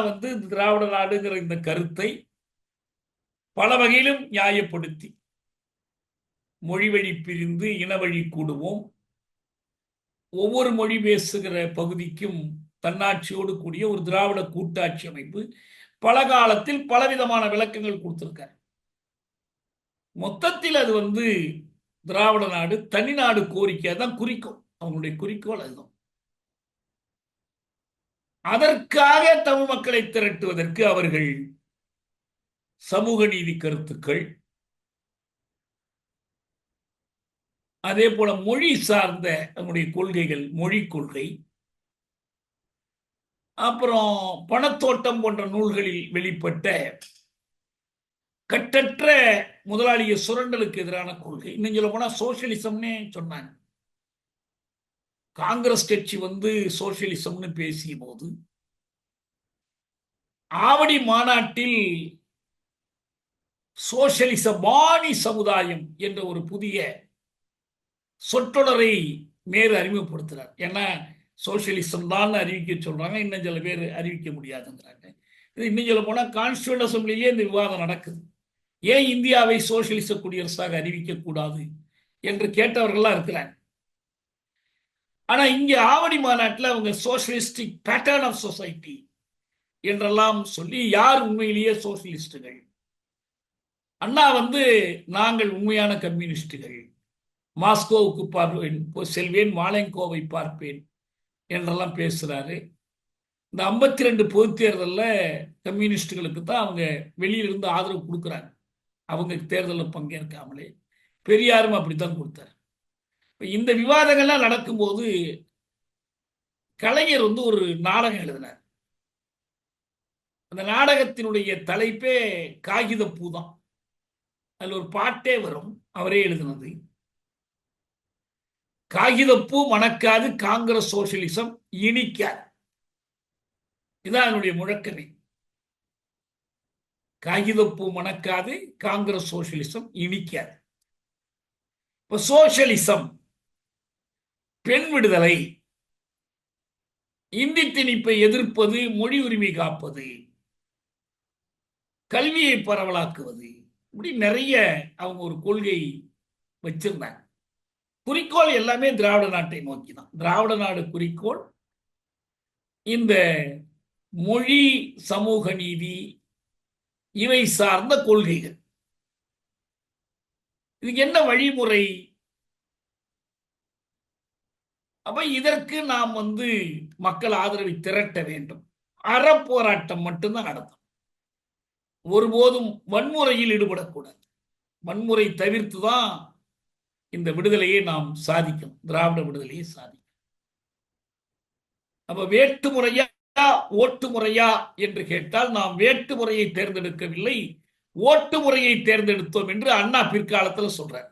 [SPEAKER 1] திராவிட நாடுங்கிற இந்த கருத்தை பல வகையிலும் நியாயப்படுத்தி, மொழி வழி பிரிந்து இன வழி கூடுவோம், ஒவ்வொரு மொழி பேசுகிற பகுதிக்கும் தன்னாட்சியோடு கூடிய ஒரு திராவிட கூட்டாட்சி அமைப்பு பல காலத்தில் பலவிதமான விளக்கங்கள் கொடுத்திருக்காரு. மொத்தத்தில் அது திராவிட நாடு தனிநாடு கோரிக்கை தான் குறிக்கோள். அவங்களுடைய குறிக்கோள் அதுதான். அதற்காக தமிழ் மக்களை திரட்டுவதற்கு அவர்கள் சமூக நீதி கருத்துக்கள், அதே போல மொழி சார்ந்த நம்முடைய கொள்கைகள், மொழி கொள்கை, அப்புறம் பணத்தோட்டம் போன்ற நூல்களில் வெளிப்பட்ட கட்டற்ற முதலாளிய சுரண்டலுக்கு எதிரான கொள்கை. இன்னும் சொல்ல போனா சோசியலிசம்னே சொன்னாங்க. காங்கிரஸ் கட்சி சோசியலிசம்னு பேசிய போது ஆவடி மாநாட்டில் சோசியலிச பாணி சமுதாயம் என்ற ஒரு புதிய சொற்றொடரை நேரு அறிமுகப்படுத்துறார். ஏன்னா சோசியலிசம் தான் அறிவிக்க சொல்றாங்க, இன்னும் சில பேர் அறிவிக்க முடியாதுங்கிறாங்க. இது இன்னும் சொல்ல போனா கான்ஸ்டியூண்ட் அசம்பிளிலேயே இந்த விவாதம் நடக்குது. ஏன் இந்தியாவை சோசியலிச குடியரசாக அறிவிக்க கூடாது என்று கேட்டவர்கள்லாம் இருக்கிறாங்க. ஆனா இங்க ஆவடி மாநாட்டில் அவங்க சோசியலிஸ்டிக் பேட்டர்ன் ஆஃப் சொசைட்டி என்றெல்லாம் சொல்லி, யார் உண்மையிலேயே சோசியலிஸ்டுகள்? அண்ணா நாங்கள் உண்மையான கம்யூனிஸ்டுகள், மாஸ்கோவுக்கு பார்ப்பேன் செல்வேன், மாலெங்கோவை பார்ப்பேன் என்றெல்லாம் பேசுறாரு. இந்த 52 பொது தேர்தலில் கம்யூனிஸ்டுகளுக்கு தான் அவங்க வெளியிலிருந்து ஆதரவு கொடுக்குறாங்க, அவங்க தேர்தலில் பங்கேற்காமலே. பெரியாரும் அப்படித்தான் கொடுத்தார். இந்த விவாதங்கள்லாம் நடக்கும்போது கலைஞர் ஒரு நாடகம் எழுதினார். அந்த நாடகத்தினுடைய தலைப்பே காகித பூ தான். அதில் ஒரு பாட்டே வரும், அவரே எழுதினது. காகிதப்பூ மணக்காது, காங்கிரஸ் சோசியலிசம் இனிக்காது. இதான் என்னுடைய முழக்கமே. காகிதப்பூ மணக்காது, காங்கிரஸ் சோசியலிசம் இனிக்காது. இப்ப சோசியலிசம், பெண் விடுதலை, இந்தி திணிப்பை எதிர்ப்பது, மொழி உரிமை காப்பது, கல்வியை பரவலாக்குவது, இப்படி நிறைய அவங்க ஒரு கொள்கை வச்சிருந்தாங்க. குறிக்கோள் எல்லாமே திராவிட நாட்டை நோக்கி தான். திராவிட நாடு குறிக்கோள் இந்த மொழி, சமூக நீதி, இவை சார்ந்த கொள்கைகள். இதுக்கு என்ன வழிமுறை? அப்ப இதற்கு நாம் மக்கள் ஆதரவை திரட்ட வேண்டும். அறப்போராட்டம் மட்டும்தான் நடத்தும். ஒருபோதும் வன்முறையில் ஈடுபடக்கூடாது. வன்முறை தவிர்த்து தான் இந்த விடுதலையை நாம் சாதிக்கணும், திராவிட விடுதலையை சாதிக்கும். அப்ப வேட்டு முறையா ஓட்டு முறையா என்று கேட்டால், நாம் வேட்டு முறையை தேர்ந்தெடுக்கவில்லை, ஓட்டு முறையை தேர்ந்தெடுத்தோம் என்று அண்ணா பிற்காலத்தில் சொல்றார்.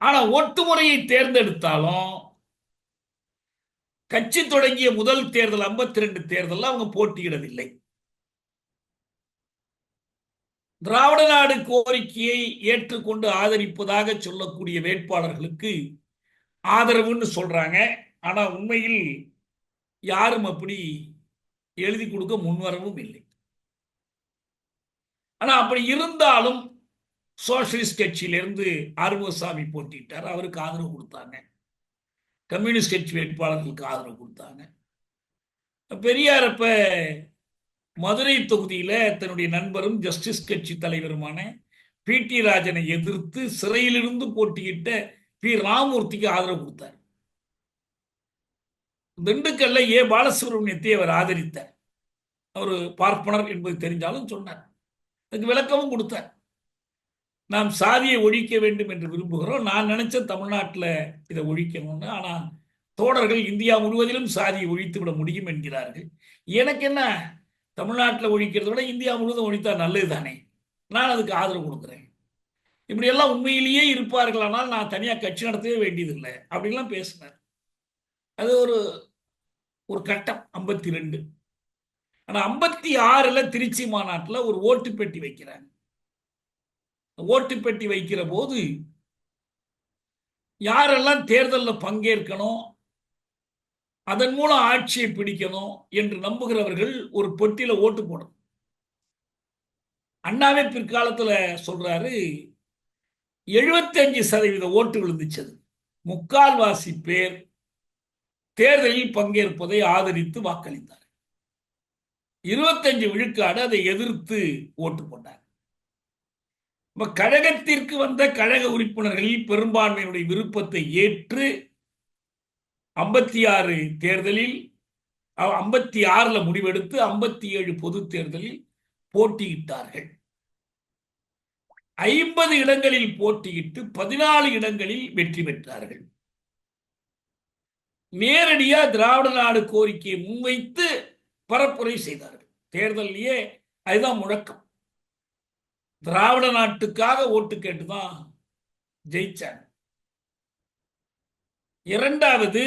[SPEAKER 1] ஆனா ஓட்டு முறையை தேர்ந்தெடுத்தாலும் கட்சி தொடங்கிய முதல் தேர்தல் 52 தேர்தல் அவங்க போட்டியிடவில்லை. திராவிட நாடு கோரிக்கையை ஏற்றுக்கொண்டு ஆதரிப்பதாக சொல்லக்கூடிய வேட்பாளர்களுக்கு ஆதரவுன்னு சொல்றாங்க. ஆனா உண்மையில் யாரும் அப்படி எழுதி கொடுக்க முன்வரவும் இல்லை. ஆனா அப்படி இருந்தாலும் சோசியலிஸ்ட் கட்சியிலிருந்து ஆறுமுகசாமி போட்டிட்டார், அவருக்கு ஆதரவு கொடுத்தாங்க. கம்யூனிஸ்ட் கட்சி வேட்பாளர்களுக்கு ஆதரவு கொடுத்தாங்க. பெரியார் அப்ப மதுரை தொகுதியில தன்னுடைய நண்பரும் ஜஸ்டிஸ் கட்சி தலைவருமான பி.டி. ராஜனை எதிர்த்து சிறையிலிருந்து போட்டியிட்ட பி. ராமமூர்த்திக்கு ஆதரவு கொடுத்தார். திண்டுக்கல்ல ஏ. பாலசுப்ரமணியத்தை அவர் ஆதரித்தார். அவர் பார்ப்பனர் என்பது தெரிஞ்சாலும் சொன்னார், அதுக்கு விளக்கமும் கொடுத்தார். நாம் சாதியை ஒழிக்க வேண்டும் என்று விரும்புகிறோம், நான் நினைச்ச தமிழ்நாட்டில் இதை ஒழிக்கணும்னு. ஆனா தோழர்கள் இந்தியா முழுவதிலும் சாதியை ஒழித்து விட முடியும் என்கிறார்கள். எனக்கு என்ன, தமிழ்நாட்டில் ஒழிக்கிறத விட இந்தியா முழுவதும் ஒழித்தா நல்லது தானே, நான் அதுக்கு ஆதரவு கொடுக்குறேன். இப்படியெல்லாம் உண்மையிலேயே இருப்பார்களானால் நான் தனியாக கட்சி நடத்தவே வேண்டியதில்லை அப்படின்லாம் பேசினார். அது ஒரு கட்டம் 52. ஆனா 56ல் திருச்சி மாநாட்டில் ஒரு ஓட்டு பெட்டி வைக்கிறாங்க. ஓட்டு பெட்டி வைக்கிற போது யாரெல்லாம் தேர்தலில் பங்கேற்கணும், அதன் மூலம் ஆட்சியை பிடிக்கணும் என்று நம்புகிறவர்கள் ஒரு பெட்டியில ஓட்டு போடணும். அண்ணாவே பிற்காலத்தில் சொல்றாரு, 75% ஓட்டு விழுந்துச்சது. முக்கால்வாசி பேர் தேர்தலில் பங்கேற்பதை ஆதரித்து வாக்களித்தார். 25 விழுக்காடு அதை எதிர்த்து ஓட்டு போட்டார். கழகத்திற்கு வந்த கழக உறுப்பினர்களில் பெரும்பான்மையினுடைய விருப்பத்தை ஏற்று 56 தேர்தலில் 56ல் முடிவெடுத்து 57 பொது தேர்தலில் போட்டியிட்டார்கள். 50 இடங்களில் போட்டியிட்டு 14 இடங்களில் வெற்றி பெற்றார்கள். நேரடியா திராவிட நாடு கோரிக்கையை முன்வைத்து பரப்புரை செய்தார்கள். தேர்தலிலேயே அதுதான் முழக்கம். திராவிட நாட்டுக்காக ஓட்டு கேட்டுதான் ஜெயிச்சாங்க. இரண்டாவது,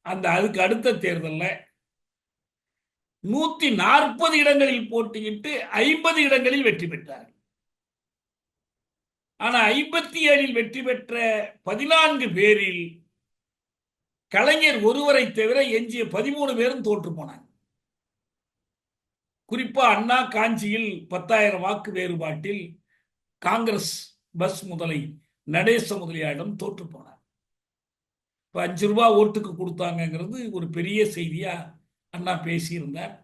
[SPEAKER 1] அதுக்கு அடுத்த தேர்தலில் 140 இடங்களில் போட்டியிட்டு 50 இடங்களில் வெற்றி பெற்றார்கள். ஆனா 57 வெற்றி பெற்ற 14 பேரில் கலைஞர் ஒருவரை தவிர எஞ்சிய 13 பேரும் தோற்று போனாங்க. குறிப்பா அண்ணா காஞ்சியில் 10,000 வாக்கு வேறுபாட்டில் காங்கிரஸ் பஸ் முதலை நடேச முதலியாரிடம் தோற்று போனார். இப்ப 5 ரூபாய் ஓட்டுக்கு கொடுத்தாங்கிறது ஒரு பெரிய செய்தியா அண்ணா பேசியிருந்தார்.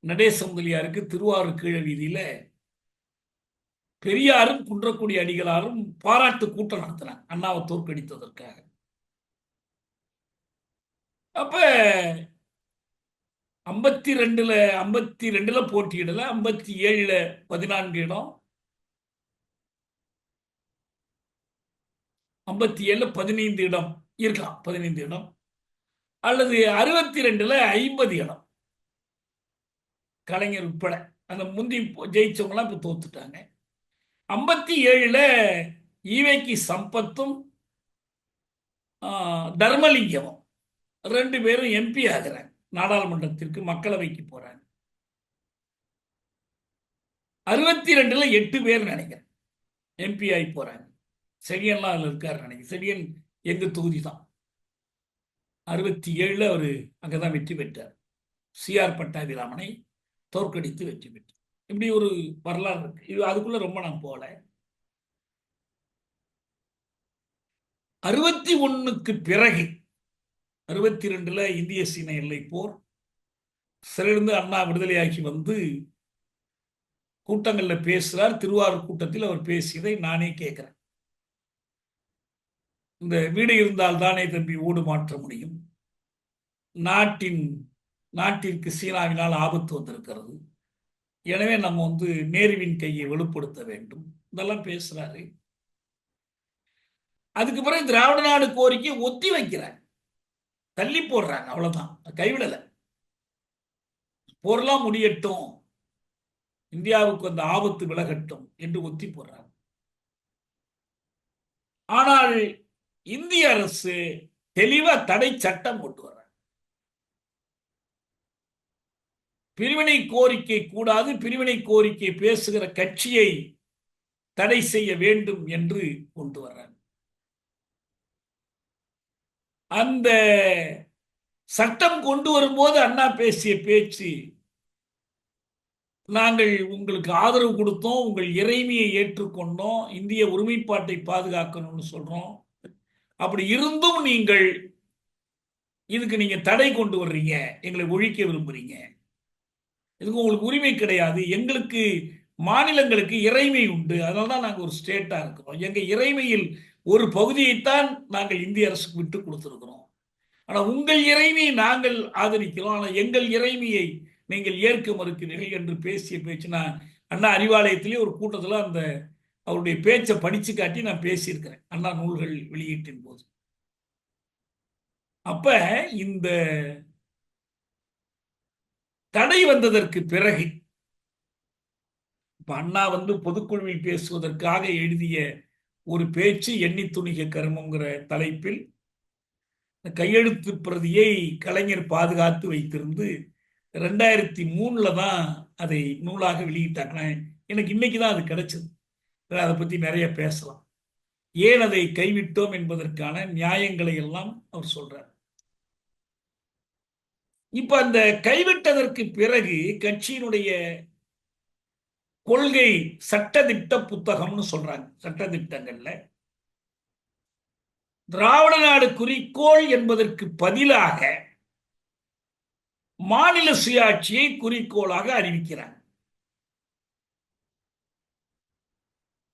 [SPEAKER 1] நடேச முதலியாருக்கு திருவாரூர் கீழ வீதியில பெரியாரும் குன்றக்குடி அடிகளாரும் பாராட்டு கூட்டம் நடத்தினாங்க அண்ணாவை தோற்கடித்ததற்காக. அப்ப 52ல போட்டியிடல, 57ல 14 இடம், 57ல 15 இடம் இருக்கலாம், 15 இடம் அல்லது 62ல 50 இடம். கலைஞர் உட்பட அந்த முந்தி ஜெயிச்சவங்களாம் இப்ப தோத்துட்டாங்க. 57ல ஈவேக்கி சம்பத்தும் தர்மலிங்கமும் 2 பேரும் எம்பி ஆகிறாங்க, நாடாளுமன்றத்திற்கு மக்களவைக்கு போறாங்க. 62ல 8 பேர் நினைக்கிறேன் எம்பி ஆகி போறாங்க. செடியன்லாம் அதுல இருக்காரு நினைக்கிறேன். செடியன் எங்க தொகுதி தான். 67ல அவரு அங்கதான் வெற்றி பெற்றார். சிஆர் பட்டாபிராமனை தோற்கடித்து வெற்றி பெற்றார். இப்படி ஒரு வரலாறு இருக்கு. இது அதுக்குள்ள ரொம்ப நான் போல. 61க்கு பிறகு 62ல இந்திய சீன எல்லை போர், சிறையிலிருந்து அண்ணா விடுதலையாகி வந்து கூட்டங்கள்ல பேசுறார். திருவாரூர் கூட்டத்தில் அவர் பேசியதை நானே கேட்கிறேன். இந்த வீடு இருந்தால் தானே தம்பி ஓடு மாற்ற முடியும், நாட்டிற்கு சீனாவினால் ஆபத்து வந்திருக்கிறது, எனவே நம்ம நேருவின் கையை வலுப்படுத்த வேண்டும், இதெல்லாம் பேசுறாரு. அதுக்கு பிறகு திராவிட நாடு கோரிக்கை ஒத்தி வைக்கிறாங்க, தள்ளி போடுறாங்க, அவ்வளவுதான், கைவிடல. போர்லாம் முடியட்டும், இந்தியாவுக்கு அந்த ஆபத்து விலகட்டும் என்று ஒத்தி போடுறாங்க. ஆனால் இந்திய அரசு தெளிவா தடை சட்டம் கொண்டு வர்றாங்க. பிரிவினை கோரிக்கை கூடாது, பிரிவினை கோரிக்கை பேசுகிற கட்சியை தடை செய்ய வேண்டும் என்று கொண்டு வர்றாங்க. அந்த சட்டம் கொண்டு வரும்போது அண்ணா பேசிய பேச்சு, நாங்கள் உங்களுக்கு ஆதரவு கொடுத்தோம், உங்கள் இறைமையை ஏற்றுக்கொண்டோம், இந்திய ஒருமைப்பாட்டை பாதுகாக்கணும்னு சொல்றோம், அப்படி இருந்தும் நீங்கள் இதுக்கு நீங்க தடை கொண்டு வர்றீங்க, எங்களை ஒழிக்க விரும்புறீங்க, இதுக்கு உங்களுக்கு உரிமை கிடையாது, எங்களுக்கு மாநிலங்களுக்கு இறைமை உண்டு, அதனால்தான் நாங்கள் ஒரு ஸ்டேட்டா இருக்கிறோம், எங்க இறைமையில் ஒரு பகுதியைத்தான் நாங்கள் இந்திய அரசுக்கு விட்டு கொடுத்திருக்கிறோம், ஆனா உங்கள் இறைமையை நாங்கள் ஆதரிக்கிறோம், ஆனா எங்கள் இறைமையை நீங்கள் ஏற்க மறுக்கிறீர்கள் என்று பேசிய பேச்சு. நான் அண்ணா அறிவாலயத்திலே ஒரு கூட்டத்தில் அந்த அவருடைய பேச்சை படிச்சு காட்டி நான் பேசியிருக்கிறேன் அண்ணா நூல்கள் வெளியீட்டின் போது. அப்ப இந்த தடை வந்ததற்கு பிறகு இப்ப அண்ணா பொதுக்குழுவில் பேசுவதற்காக எழுதிய ஒரு பேச்சு எண்ணி துணிக கருமங்கிற தலைப்பில் கையெழுத்து பிரதியை கலைஞர் பாதுகாத்து வைத்திருந்து 2003ல தான் அதை நூலாக வெளியிட்டாங்க. எனக்கு இன்னைக்குதான் அது கிடைச்சது. அதை பத்தி நிறைய பேசலாம். ஏன் அதை கைவிட்டோம் என்பதற்கான நியாயங்களை எல்லாம் அவர் சொல்றார். இப்ப அந்த கைவிட்டதற்கு பிறகு கட்சியினுடைய கொள்கை சட்டதிட்ட புத்தகம்னு சொல்றாங்க. சட்டதிட்டங்கள்ல திராவிட நாடு குறிக்கோள் என்பதற்கு பதிலாக மாநில சுயாட்சியை குறிக்கோளாக அறிவிக்கிறாங்க.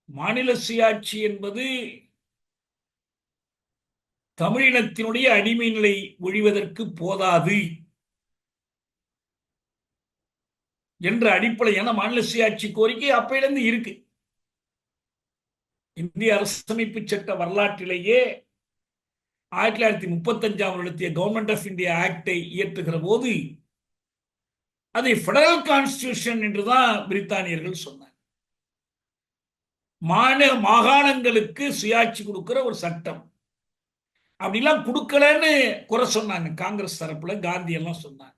[SPEAKER 1] மாநில சுயாட்சி என்பது தமிழினத்தினுடைய அடிமை நிலை ஒழிவதற்கு போதாது என்ற அடிப்படையான மாநில சுயாட்சி கோரிக்கை அப்பையிலிருந்து இருக்கு. இந்திய அரசமைப்பு சட்ட வரலாற்றிலேயே 1935 வருடத்திய கவர்மெண்ட் ஆஃப் இந்தியா ஆக்டை இயற்றுகிற போது அதை பெடரல் கான்ஸ்டிடியூஷன் என்றுதான் பிரித்தானியர்கள் சொன்னார். மாகாணங்களுக்கு சுயாட்சி கொடுக்கிற ஒரு சட்டம். அப்படிலாம் கொடுக்கலன்னு குறை சொன்னாங்க காங்கிரஸ் தரப்புல, காந்தி எல்லாம் சொன்னாங்க.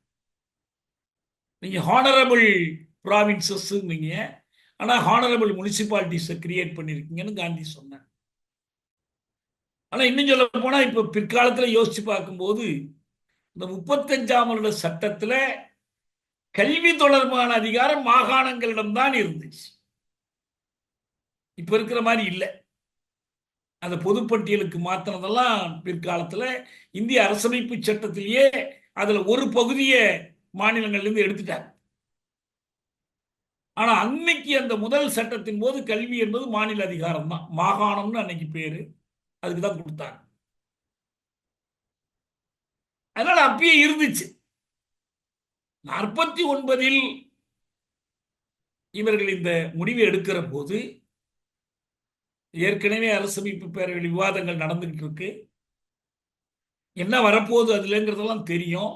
[SPEAKER 1] நீங்க ஹானரபிள் ப்ராவின்சஸ், ஆனா ஹானரபிள் முனிசிபாலிட்டிஸை கிரியேட் பண்ணிருக்கீங்கன்னு காந்தி சொன்னார். ஆனா இன்னும் சொல்ல போனா இப்ப பிற்காலத்துல யோசிச்சு பார்க்கும்போது இந்த 35ஆம் வருட சட்டத்துல கல்வி தொடர்பான அதிகாரம் மாகாணங்களிடம்தான் இருந்துச்சு. இப்ப இருக்கிற மாதிரி இல்லை. அந்த பொதுப்பட்டியலுக்கு மாத்தினதெல்லாம் பிற்காலத்துல இந்திய அரசமைப்பு சட்டத்திலேயே அதுல ஒரு பகுதியை மாநிலங்கள்ல இருந்து எடுத்துட்டாங்க. ஆனா அன்னைக்கு அந்த முதல் சட்டத்தின் போது கல்வி என்பது மாநில அதிகாரம் தான். மாகாணம்னு அன்னைக்கு பேரு, அதுக்கு தான் கொடுத்தாங்க. அதனால அப்பயே இருந்துச்சு. 49 இவர்கள் இந்த முடிவை எடுக்கிற போது ஏற்கனவே அரசமைப்பு பேரவையில் விவாதங்கள் நடந்துகிட்டு இருக்கு. என்ன வரப்போகுது அதுலங்கிறதெல்லாம் தெரியும்.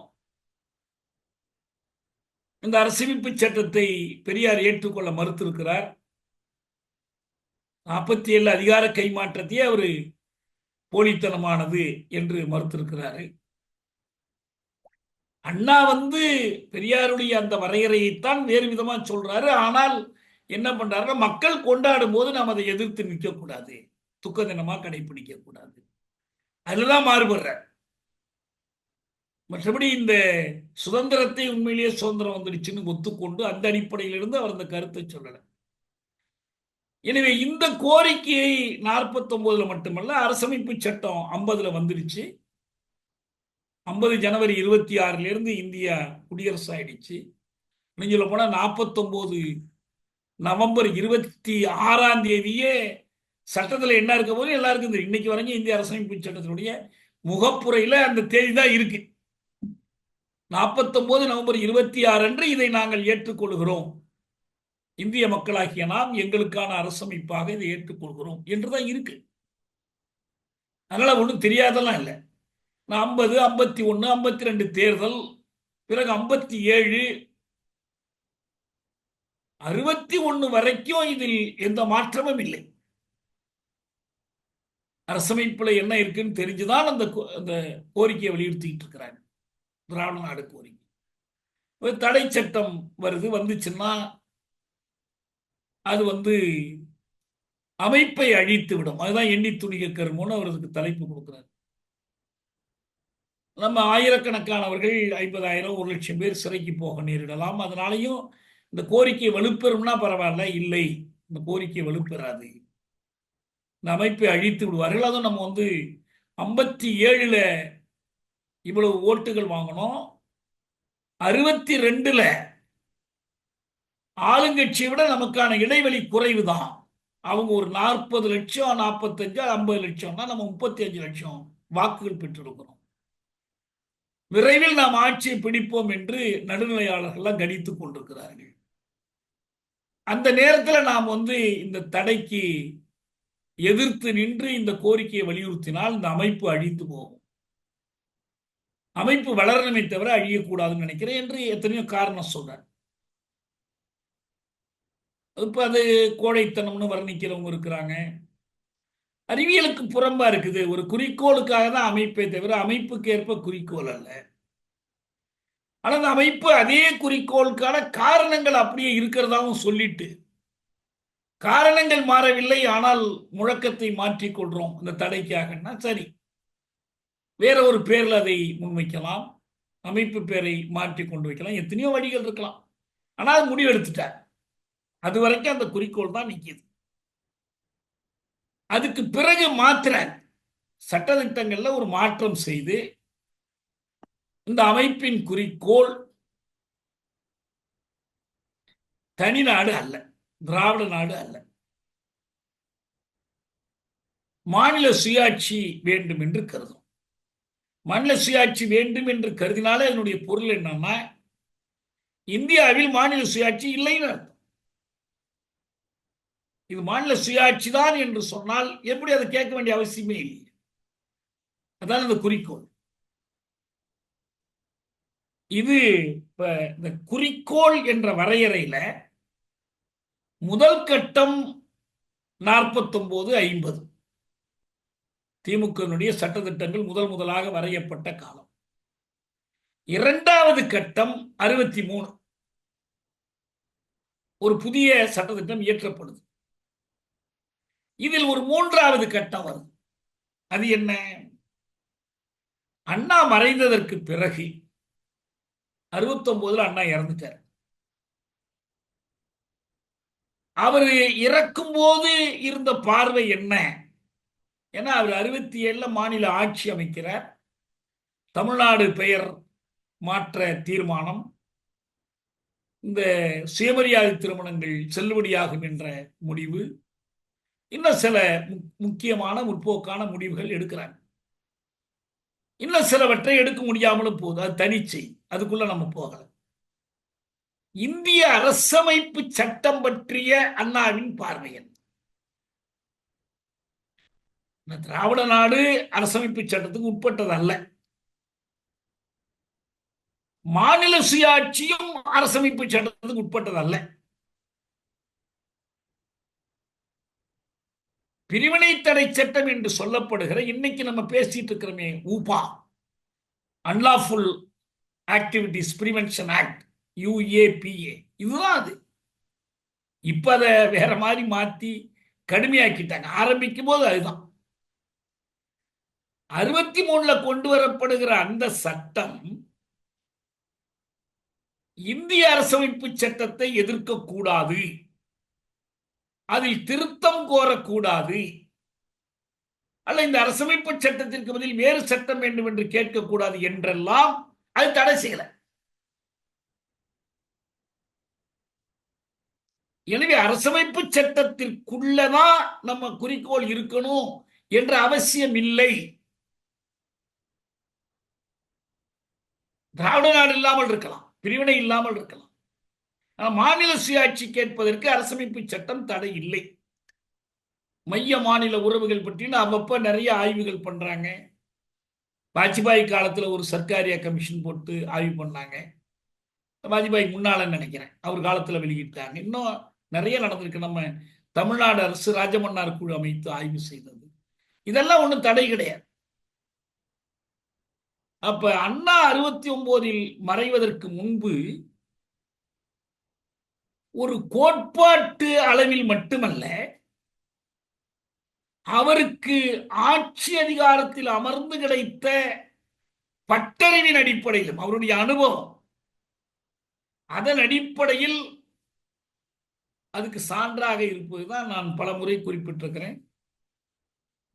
[SPEAKER 1] இந்த அரசமைப்பு சட்டத்தை பெரியார் ஏற்றுக்கொள்ள மறுத்திருக்கிறார். 47 அதிகார கைமாற்றத்தையே அவரு போலித்தனமானது என்று மறுத்திருக்கிறாரு. அண்ணா பெரியாருடைய அந்த வரையறையைத்தான் வேறு விதமா சொல்றாரு. ஆனால் என்ன பண்றாருன்னா, மக்கள் கொண்டாடும் போது நாம் அதை எதிர்த்து நிற்க கூடாது, துக்க தினமா கடைபிடிக்க கூடாது, அதுலதான் மாறுபடுற. மற்றபடி இந்த சுதந்திரத்தை உண்மையிலேயே சுதந்திரம் வந்துடுச்சுன்னு ஒத்துக்கொண்டு அந்த அடிப்படையிலிருந்து அவர் அந்த கருத்தை சொல்லல. எனவே இந்த கோரிக்கையை 49 மட்டுமல்ல, அரசமைப்பு சட்டம் 50 வந்துடுச்சு. 50 ஜனவரி 26 இந்தியா குடியரசு ஆயிடுச்சு. சொல்ல போனா 49 நவம்பர் 26 சட்டத்தில் என்ன இருக்க போது எல்லாருக்கும் தெரியும். இன்னைக்கு வரைக்கும் இந்திய அரசமைப்பு சட்டத்தினுடைய முகப்புரையில அந்த தேதி தான் இருக்கு. 49 நவம்பர் 26 அன்று இதை நாங்கள் ஏற்றுக்கொள்கிறோம், இந்திய மக்களாகிய நாம் எங்களுக்கான அரசமைப்பாக இதை ஏற்றுக்கொள்கிறோம் என்றுதான் இருக்கு. அதனால ஒன்றும் தெரியாதெல்லாம் இல்லை. 50, 51, 52 தேர்தல், பிறகு 57, 61 வரைக்கும் இதில் எந்த மாற்றமும் இல்லை. அரசமைப்புல என்ன இருக்குன்னு தெரிஞ்சுதான் அந்த கோரிக்கையை வலியுறுத்திட்டு இருக்கிறாங்க. திராவிட நாடு கோரிக்கை. தடை சட்டம் வந்துச்சுன்னா அது அமைப்பை அழித்து விடும். அதுதான் எண்ணி துணிக கருமோன்னு அவருக்கு தலைப்பு கொடுக்கிறார். நம்ம ஆயிரக்கணக்கானவர்கள் 50,000, 1,00,000 பேர் சிறைக்கு போக நேரிடலாம். அதனாலையும் இந்த கோரிக்கை வலுப்பெறும்னா பரவாயில்ல, இல்லை, இந்த கோரிக்கை வலுப்பெறாது, இந்த அமைப்பை அழித்து விடுவார்கள். அதுவும் நம்ம 57 இவ்வளவு ஓட்டுகள் வாங்கணும், 62 ஆளுங்கட்சியை விட நமக்கான இடைவெளி குறைவு தான். அவங்க ஒரு 40 லட்சம், 45, 50 லட்சம்னா நம்ம 35 லட்சம் வாக்குகள் பெற்றிருக்கிறோம். விரைவில் நாம் ஆட்சியை பிடிப்போம் என்று நடுநிலையாளர்கள் கணித்துக் கொண்டிருக்கிறார்கள். அந்த நேரத்தில் நாம் இந்த தடைக்கு எதிர்த்து நின்று இந்த கோரிக்கையை வலியுறுத்தினால் இந்த அமைப்பு அழித்து போகும். அமைப்பு வளரணுமே தவிர அழியக்கூடாதுன்னு நினைக்கிறேன் என்று எத்தனையோ காரணம் சொல்றார். இப்ப அது கோழைத்தனம்னு வர்ணிக்கிறவங்க இருக்கிறாங்க. அறிவியலுக்கு புறம்பா இருக்குது. ஒரு குறிக்கோளுக்காக தான் அமைப்பை தவிர அமைப்புக்கு ஏற்ப குறிக்கோள் அல்ல. ஆனால் அந்த அமைப்பு அதே குறிக்கோளுக்கான காரணங்கள் அப்படியே இருக்கிறதாவும் சொல்லிட்டு, காரணங்கள் மாறவில்லை ஆனால் முழக்கத்தை மாற்றிக் கொள்றோம் இந்த தடைக்காகனா சரி, வேற ஒரு பேர்ல அதை முன்வைக்கலாம், அமைப்பு பேரை மாற்றி கொண்டு வைக்கலாம், எத்தனையோ வழிகள் இருக்கலாம். ஆனால் முடிவெடுத்துட்டார். அது வரைக்கும் அந்த குறிக்கோள் தான் நிற்கிது. அதுக்கு பிறகு மாத்திர சட்டத்திட்டங்கள்ல ஒரு மாற்றம் செய்து இந்த அமைப்பின் குறிக்கோள் தனி நாடு அல்ல, திராவிட நாடு அல்ல, மாநில சுயாட்சி வேண்டும் என்று கருதும். மாநில சுயாட்சி வேண்டும் என்று கருதினாலே அதனுடைய பொருள் என்னன்னா, இந்தியாவில் மாநில சுயாட்சி இல்லைன்னு அர்த்தம். இது மாநில சுயாட்சி தான் என்று சொன்னால் எப்படி அதை கேட்க வேண்டிய அவசியமே இல்லை. அதான் இந்த குறிக்கோள். இது இந்த குறிக்கோள் என்ற வரையறையில முதல் கட்டம் 49, 50 திமுகவினுடைய சட்டத்திட்டங்கள் முதலாக வரையப்பட்ட காலம். இரண்டாவது கட்டம் 63. ஒரு புதிய சட்டத்திட்டம் இயற்றப்படுது. இதில் ஒரு மூன்றாவது கட்டம் வருது. அது என்ன? அண்ணா மறைந்ததற்கு பிறகு 69 அண்ணா இறந்துட்டார். அவர் இறக்கும் போது இருந்த பார்வை என்ன? ஏன்னா அவர் 67 மாநில ஆட்சி அமைக்கிறார். தமிழ்நாடு பெயர் மாற்ற தீர்மானம், இந்த சுயமரியாதை திருமணங்கள் செல்லுபடியாகும் என்ற முடிவு, இன்னும் சில முக்கியமான முற்போக்கான முடிவுகள் எடுக்கிறாங்க. இன்னும் சிலவற்றை எடுக்க முடியாமலும் போகுது. அது தனிச்சை, அதுக்குள்ள நம்ம போகல. இந்திய அரசமைப்பு சட்டம் பற்றிய அண்ணாவின் பார்வையன். திராவிட நாடு அரசமைப்பு சட்டத்துக்கு உட்பட்டது அல்ல. மாநில சுயாட்சியும் அரசமைப்பு சட்டத்துக்கு உட்பட்டது அல்ல. பிரிவினை தடை சட்டம் என்று சொல்லப்படுகிற இன்னைக்கு நம்ம பேசிட்டு இருக்கிறோமே, UAPA, unlawful activities prevention act, UAPA, இதுதான் அது. இப்ப அதை வேற மாதிரி மாத்தி கடுமையாக்கிட்டாங்க. ஆரம்பிக்கும் போது அதுதான் 63 கொண்டு வரப்படுகிற அந்த சட்டம் இந்திய அரசமைப்பு சட்டத்தை எதிர்க்கக்கூடாது, அதில் திருத்தம் கோரக்கூடாது, அல்ல இந்த அரசமைப்பு சட்டத்திற்கு பதில் வேறு சட்டம் வேண்டும் என்று கேட்கக்கூடாது என்றெல்லாம் அது தடை செய்யல. எனவே அரசமைப்பு சட்டத்திற்குள்ளதான் நம்ம குறிக்கோள் இருக்கணும் என்ற அவசியம் இல்லை. திராவிட நாடு இல்லாமல் இருக்கலாம், பிரிவினை இல்லாமல் இருக்கலாம். மாநில சுயாட்சி கேட்பதற்கு அரசமைப்பு சட்டம் தடை இல்லை. மைய மாநில உறவுகள் பற்றி அவ்வப்ப நிறைய ஆய்வுகள் பண்றாங்க. வாஜ்பாய் காலத்துல ஒரு சர்க்காரியா கமிஷன் போட்டு ஆய்வு பண்ணாங்க. வாஜ்பாய் முன்னால நினைக்கிறேன், அவர் காலத்துல வெளியிட்டாங்க. இன்னும் நிறைய நடந்திருக்கு. நம்ம தமிழ்நாடு அரசு ராஜமன்னார் குழு அமைத்து ஆய்வு செய்தது. இதெல்லாம் ஒன்றும் தடை கிடையாது. அப்ப அண்ணா 69 மறைவதற்கு முன்பு ஒரு கோட்பாட்டு அளவில் மட்டுமல்ல, அவருக்கு ஆட்சி அதிகாரத்தில் அமர்ந்து கிடைத்த பட்டறிவின் அடிப்படையிலும், அவருடைய அனுபவம், அதன் அடிப்படையில் அதுக்கு சான்றாக இருப்பதுதான் நான் பல முறை குறிப்பிட்டிருக்கிறேன்.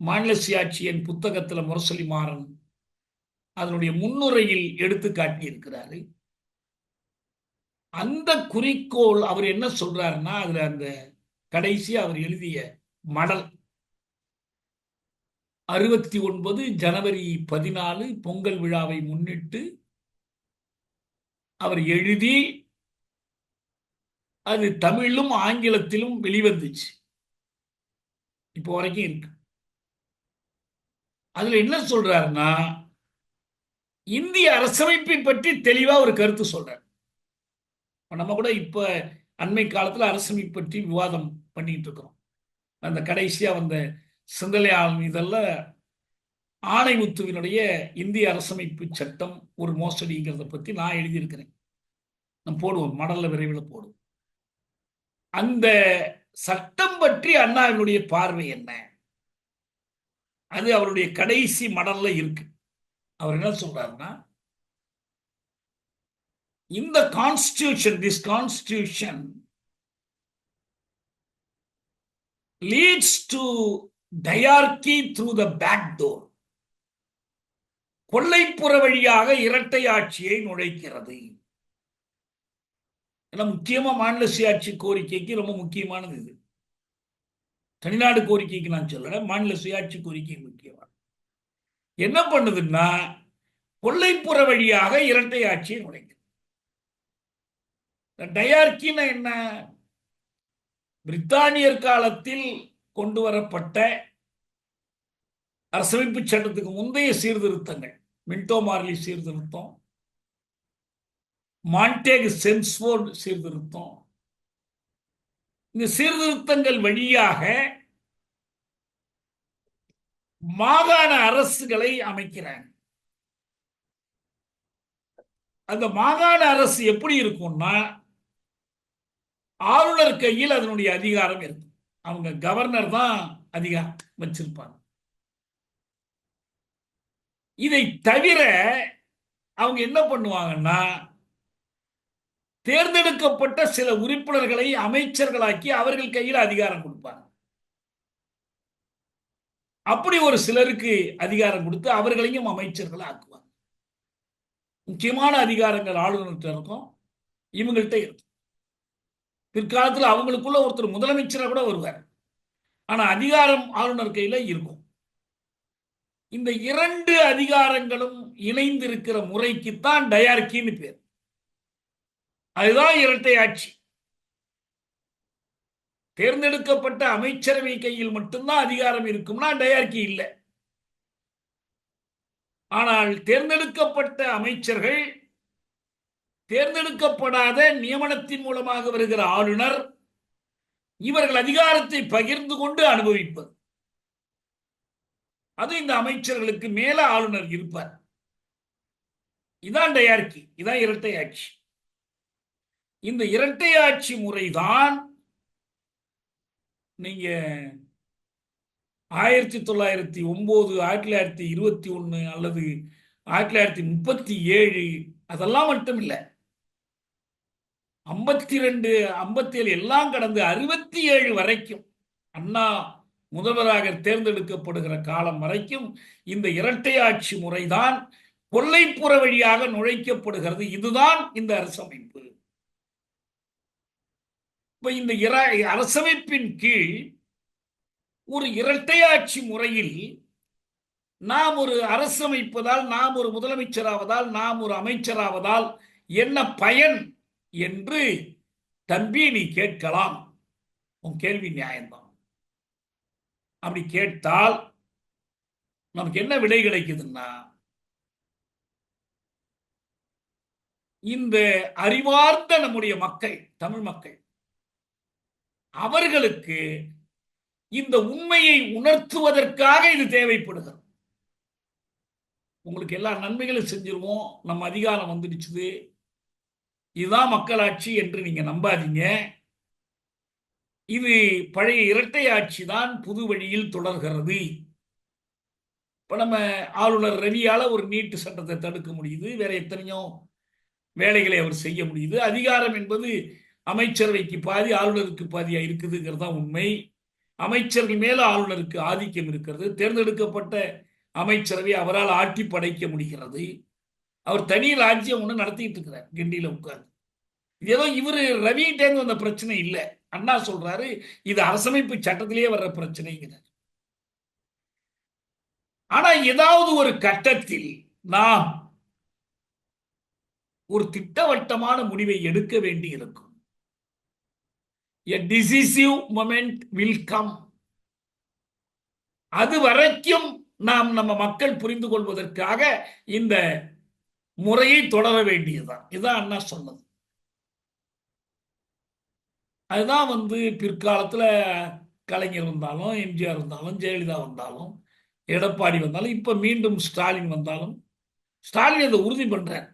[SPEAKER 1] மாநில சுயாட்சி என் புத்தகத்தில் முரசொலி மாறன் அதனுடைய முன்னுரையில் எடுத்து காட்டியிருக்கிறாரு. அந்த குறிக்கோள் அவர் என்ன சொல்றாருன்னா, அதுல அந்த கடைசி அவர் எழுதிய மடல் 69 ஜனவரி 14 பொங்கல் விழாவை முன்னிட்டு அவர் எழுதி, அது தமிழிலும் ஆங்கிலத்திலும் வெளிவந்துச்சு, இப்போ வரைக்கும் இருக்கு. அதுல என்ன சொல்றாருன்னா, இந்திய அரசமைப்பை பற்றி தெளிவா ஒரு கருத்து சொல்றார். நம்ம கூட இப்ப அண்மை காலத்துல அரசமைப்பு பற்றி விவாதம் பண்ணிட்டு இருக்கிறோம். அந்த கடைசியா வந்த சிந்தனையாளன் இதெல்லாம் ஆணைமுத்துவினுடைய இந்திய அரசமைப்பு சட்டம் ஒரு மோசடிங்கிறத பத்தி நான் எழுதியிருக்கிறேன். நம்ம போடுவோம், மடல்ல விரைவில் போடுவோம். அந்த சட்டம் பற்றி அண்ணாவினுடைய பார்வை என்ன, அது அவருடைய கடைசி மடல்ல இருக்கு. அவர் என்ன சொல்றாருன்னா, இந்த constitution, this constitution leads to diarchy through the back door, கொல்லைப்புற வழியாக இரட்டை ஆட்சியை நுழைக்கிறது. முக்கியமா மாநில சுயாட்சி கோரிக்கைக்கு ரொம்ப முக்கியமானது இது. தனிநாடு கோரிக்கைக்கு நான் சொல்லல, மாநில சுயாட்சி கோரிக்கை முக்கியமான. என்ன பண்ணுதுன்னா, கொல்லைப்புற வழியாக இரட்டை ஆட்சியை நுழைக்கிறது. டயார்கின்னா என்ன? பிரித்தானியர் காலத்தில் கொண்டு வரப்பட்ட அரசமைப்பு சட்டத்துக்கு முந்தைய சீர்திருத்தங்கள், மின்டோ மார்லி சீர்திருத்தம், மாண்டேக் சென்ஸ்போர்ட் சீர்திருத்தம், இந்த சீர்திருத்தங்கள் வழியாக மாகாண அரசுகளை அமைக்கிறாங்க. அந்த மாகாண அரசு எப்படி இருக்கும்னா, ஆளுநர் கையில் அதனுடைய அதிகாரம் இருக்கு. அவங்க கவர்னர் தான் அதிகாரம் வச்சிருப்பாங்க. இதை தவிர அவங்க என்ன பண்ணுவாங்கன்னா, தேர்ந்தெடுக்கப்பட்ட சில உறுப்பினர்களை அமைச்சர்களாக்கி அவர்கள் கையில் அதிகாரம் கொடுப்பாங்க. அப்படி ஒரு சிலருக்கு அதிகாரம் கொடுத்து அவர்களையும் அமைச்சர்கள் ஆக்குவாங்க. முக்கியமான அதிகாரங்கள் ஆளுநர்கிட்ட இருக்கும், இவங்கள்ட்ட இருக்கும். பிற்காலத்தில் அவங்களுக்குள்ள ஒருத்தர் முதலமைச்சராக கூட வருவார். ஆனா அதிகாரம் ஆளுநர் கையில இருக்கும். இந்த இரண்டு அதிகாரங்களும் இணைந்திருக்கிற முறைக்குத்தான் டயார்கின்னு பேர். அதுதான் இரட்டை ஆட்சி. தேர்ந்தெடுக்கப்பட்ட அமைச்சரவை கையில் மட்டும்தான் அதிகாரம் இருக்கும்னா டயார்கி இல்லை. ஆனால் தேர்ந்தெடுக்கப்பட்ட அமைச்சர்கள், தேர்ந்தெடுக்கப்படாத நியமனத்தின் மூலமாக வருகிற ஆளுநர், இவர்கள் அதிகாரத்தை பகிர்ந்து கொண்டு அனுபவிப்பது. அது இந்த அமைச்சர்களுக்கு மேல ஆளுநர் இருப்பார். இதான் டயார்கி, இதான் இரட்டை ஆட்சி. இந்த இரட்டை ஆட்சி முறைதான் நீங்க 1909, 1921 அல்லது 1937 அதெல்லாம் மட்டும் இல்லை, 52, 57 எல்லாம் கடந்து 67 வரைக்கும், அண்ணா முதல்வராக தேர்ந்தெடுக்கப்படுகிற காலம் வரைக்கும் இந்த இரட்டை ஆட்சி முறைதான் கொல்லைப்புற வழியாக நுழைக்கப்படுகிறது. இதுதான் இந்த அரசமைப்பு. இப்ப இந்த அரசமைப்பின் கீழ் ஒரு இரட்டையாட்சி முறையில் நாம் ஒரு அரசமைப்பதால், நாம் ஒரு முதலமைச்சராவதால், நாம் ஒரு அமைச்சராவதால் என்ன பயன் என்று தம்பி நீ கேட்கலாம். உன் கேள்வி நியாயம்தான். அப்படி கேட்டால் நமக்கு என்ன விடை கிடைக்குதுன்னா, இந்த அறிவார்ந்த நம்முடைய மக்கள், தமிழ் மக்கள், அவர்களுக்கு இந்த உண்மையை உணர்த்துவதற்காக இது தேவைப்படுகிறது. உங்களுக்கு எல்லா நன்மைகளும் செஞ்சிருவோம், நம்ம அதிகாரம் வந்துடுச்சு, இதுதான் மக்களாட்சி என்று நீங்க நம்பாதீங்க. இது பழைய இரட்டை ஆட்சி தான் புது வழியில் தொடர்கிறது. இப்ப நம்ம ஆளுநர் ரவியால ஒரு நீட்டு சட்டத்தை தடுக்க முடியுது, வேற எத்தனையோ வேலைகளை அவர் செய்ய முடியுது. அதிகாரம் என்பது அமைச்சரவைக்கு பாதி, ஆளுநருக்கு பாதியா இருக்குதுங்கிறது தான் உண்மை. அமைச்சர்கள் மேல ஆளுநருக்கு ஆதிக்கம் இருக்கிறது. தேர்ந்தெடுக்கப்பட்ட அமைச்சரவை அவரால் ஆட்டி படைக்க முடிகிறது. அவர் தனி ராஜ்யம் ஒண்ணு நடத்திட்டு இருக்கிறார் கிண்டியில உட்கார்ந்து. ஏதோ இவரு ரவிகிட்டேந்து வந்த பிரச்சனை இல்லை. அண்ணா சொல்றாரு இது அரசமைப்பு சட்டத்திலேயே வர்ற பிரச்சனைங்கிறார். ஆனா ஏதாவது ஒரு கட்டத்தில் நாம் ஒரு திட்டவட்டமான முடிவை எடுக்க வேண்டி இருக்கும். A decisive moment will come. அது வரைக்கும் நாம் நம்ம மக்கள் புரிந்து கொள்வதற்காக இந்த முறையை தொடர வேண்டியதுதான். இதுதான் அண்ணா சொன்னது. அதுதான் பிற்காலத்தில் கலைஞர் வந்தாலும், எம்ஜிஆர் வந்தாலும், ஜெயலலிதா வந்தாலும், எடப்பாடி வந்தாலும், இப்ப மீண்டும் ஸ்டாலின் வந்தாலும், ஸ்டாலின் அதை உறுதி பண்றார்.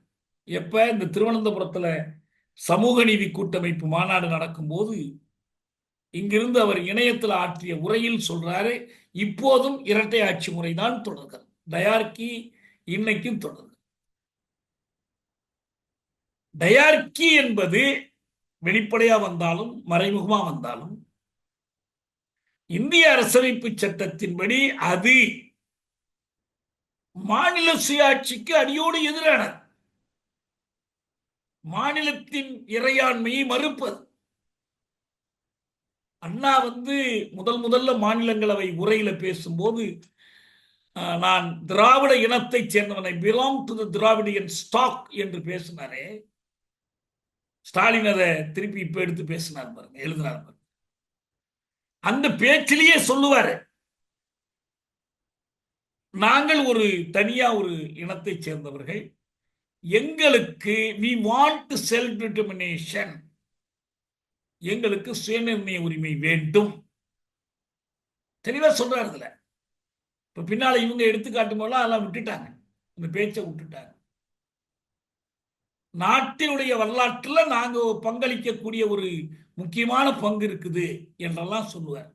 [SPEAKER 1] எப்ப இந்த திருவனந்தபுரத்துல சமூக நீதி கூட்டமைப்பு மாநாடு நடக்கும்போது இங்கிருந்து அவர் இணையத்தில் ஆற்றிய உரையில் சொல்றாரு, இப்போதும் இரட்டை ஆட்சி முறைதான் தொடர்கிறது, டயார்கி இன்னைக்கும் தொடர்கிறது. டயார்கி என்பது வெளிப்படையா வந்தாலும் மறைமுகமா வந்தாலும் இந்திய அரசமைப்பு சட்டத்தின்படி அது மாநில சுயாட்சிக்கு அடியோடு எதிரானது. மாநிலத்தின் இறையாண்மையை மறுப்பது. அண்ணா முதல்ல மாநிலங்களவை உரையில பேசும்போது, நான் திராவிட இனத்தை சேர்ந்தவனை, belong to the Dravidian stock என்று பேசினாரே, ஸ்டாலின் அதை திருப்பி இப்ப எடுத்து பேசினார் பாருங்க, எழுதினார் பாருங்க. அந்த பேச்சிலேயே சொல்லுவாரு, நாங்கள் ஒரு தனியா ஒரு இனத்தை சேர்ந்தவர்கள், எங்களுக்கு we want self determination, எங்களுக்கு சுயநிர்ணய உரிமை வேண்டும், தெளிவா சொல்றாரு. இதுல இப்ப பின்னால இவங்க எடுத்துக்காட்டும் போதெல்லாம் அதெல்லாம் விட்டுட்டாங்க, இந்த பேச்சை விட்டுட்டாங்க. நாட்டினுடைய வரலாற்றில் நாங்க பங்களிக்கக்கூடிய ஒரு முக்கியமான பங்கு இருக்குது என்றெல்லாம் சொல்லுவார்.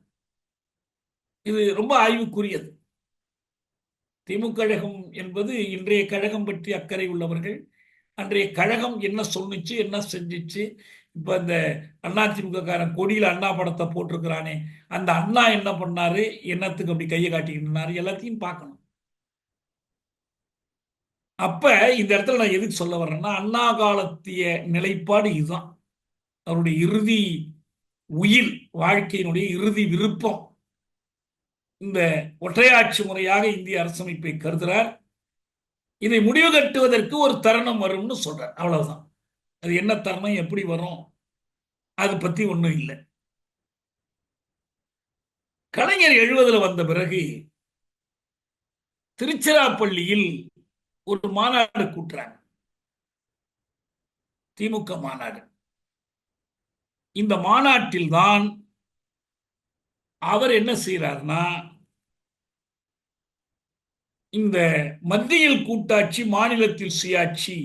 [SPEAKER 1] இது ரொம்ப ஆய்வுக்குரியது. திமுக கழகம் என்பது இன்றைய கழகம் பற்றி அக்கறை உள்ளவர்கள் அன்றைய கழகம் என்ன சொன்னுச்சு, என்ன செஞ்சிச்சு. இப்ப இந்த அதிமுக காரன் கொடியில அண்ணா படத்தை போட்டிருக்கிறானே, அந்த அண்ணா என்ன பண்ணாரு, என்னத்துக்கு அப்படி கையை காட்டிக்கிட்டு எல்லாத்தையும் பார்க்கணும். அப்ப இந்த இடத்துல நான் எதுக்கு சொல்ல வர்றேன்னா, அண்ணா காலத்திய நிலைப்பாடு இதுதான். அவருடைய இறுதி உயிர், வாழ்க்கையினுடைய இறுதி விருப்பம் இந்த ஒற்றையாட்சி முறையாக இந்திய அரசமைப்பை கருதுகிறார். இதை முடிவு கட்டுவதற்கு ஒரு தருணம் வரும்னு சொல்றார். அவ்வளவுதான். அது என்ன தருணம், எப்படி வரும், அது பத்தி ஒண்ணும் இல்லை. கலைஞர் 70 வந்த பிறகு திருச்சிராப்பள்ளியில் ஒரு மாநாடு கூட்டுறாங்க, திமுக மாநாடு. இந்த மாநாட்டில் தான் அவர் என்ன செய்யறாருன்னா, இந்த மத்தியில் கூட்டாட்சி மாநிலத்தில் சுயாட்சி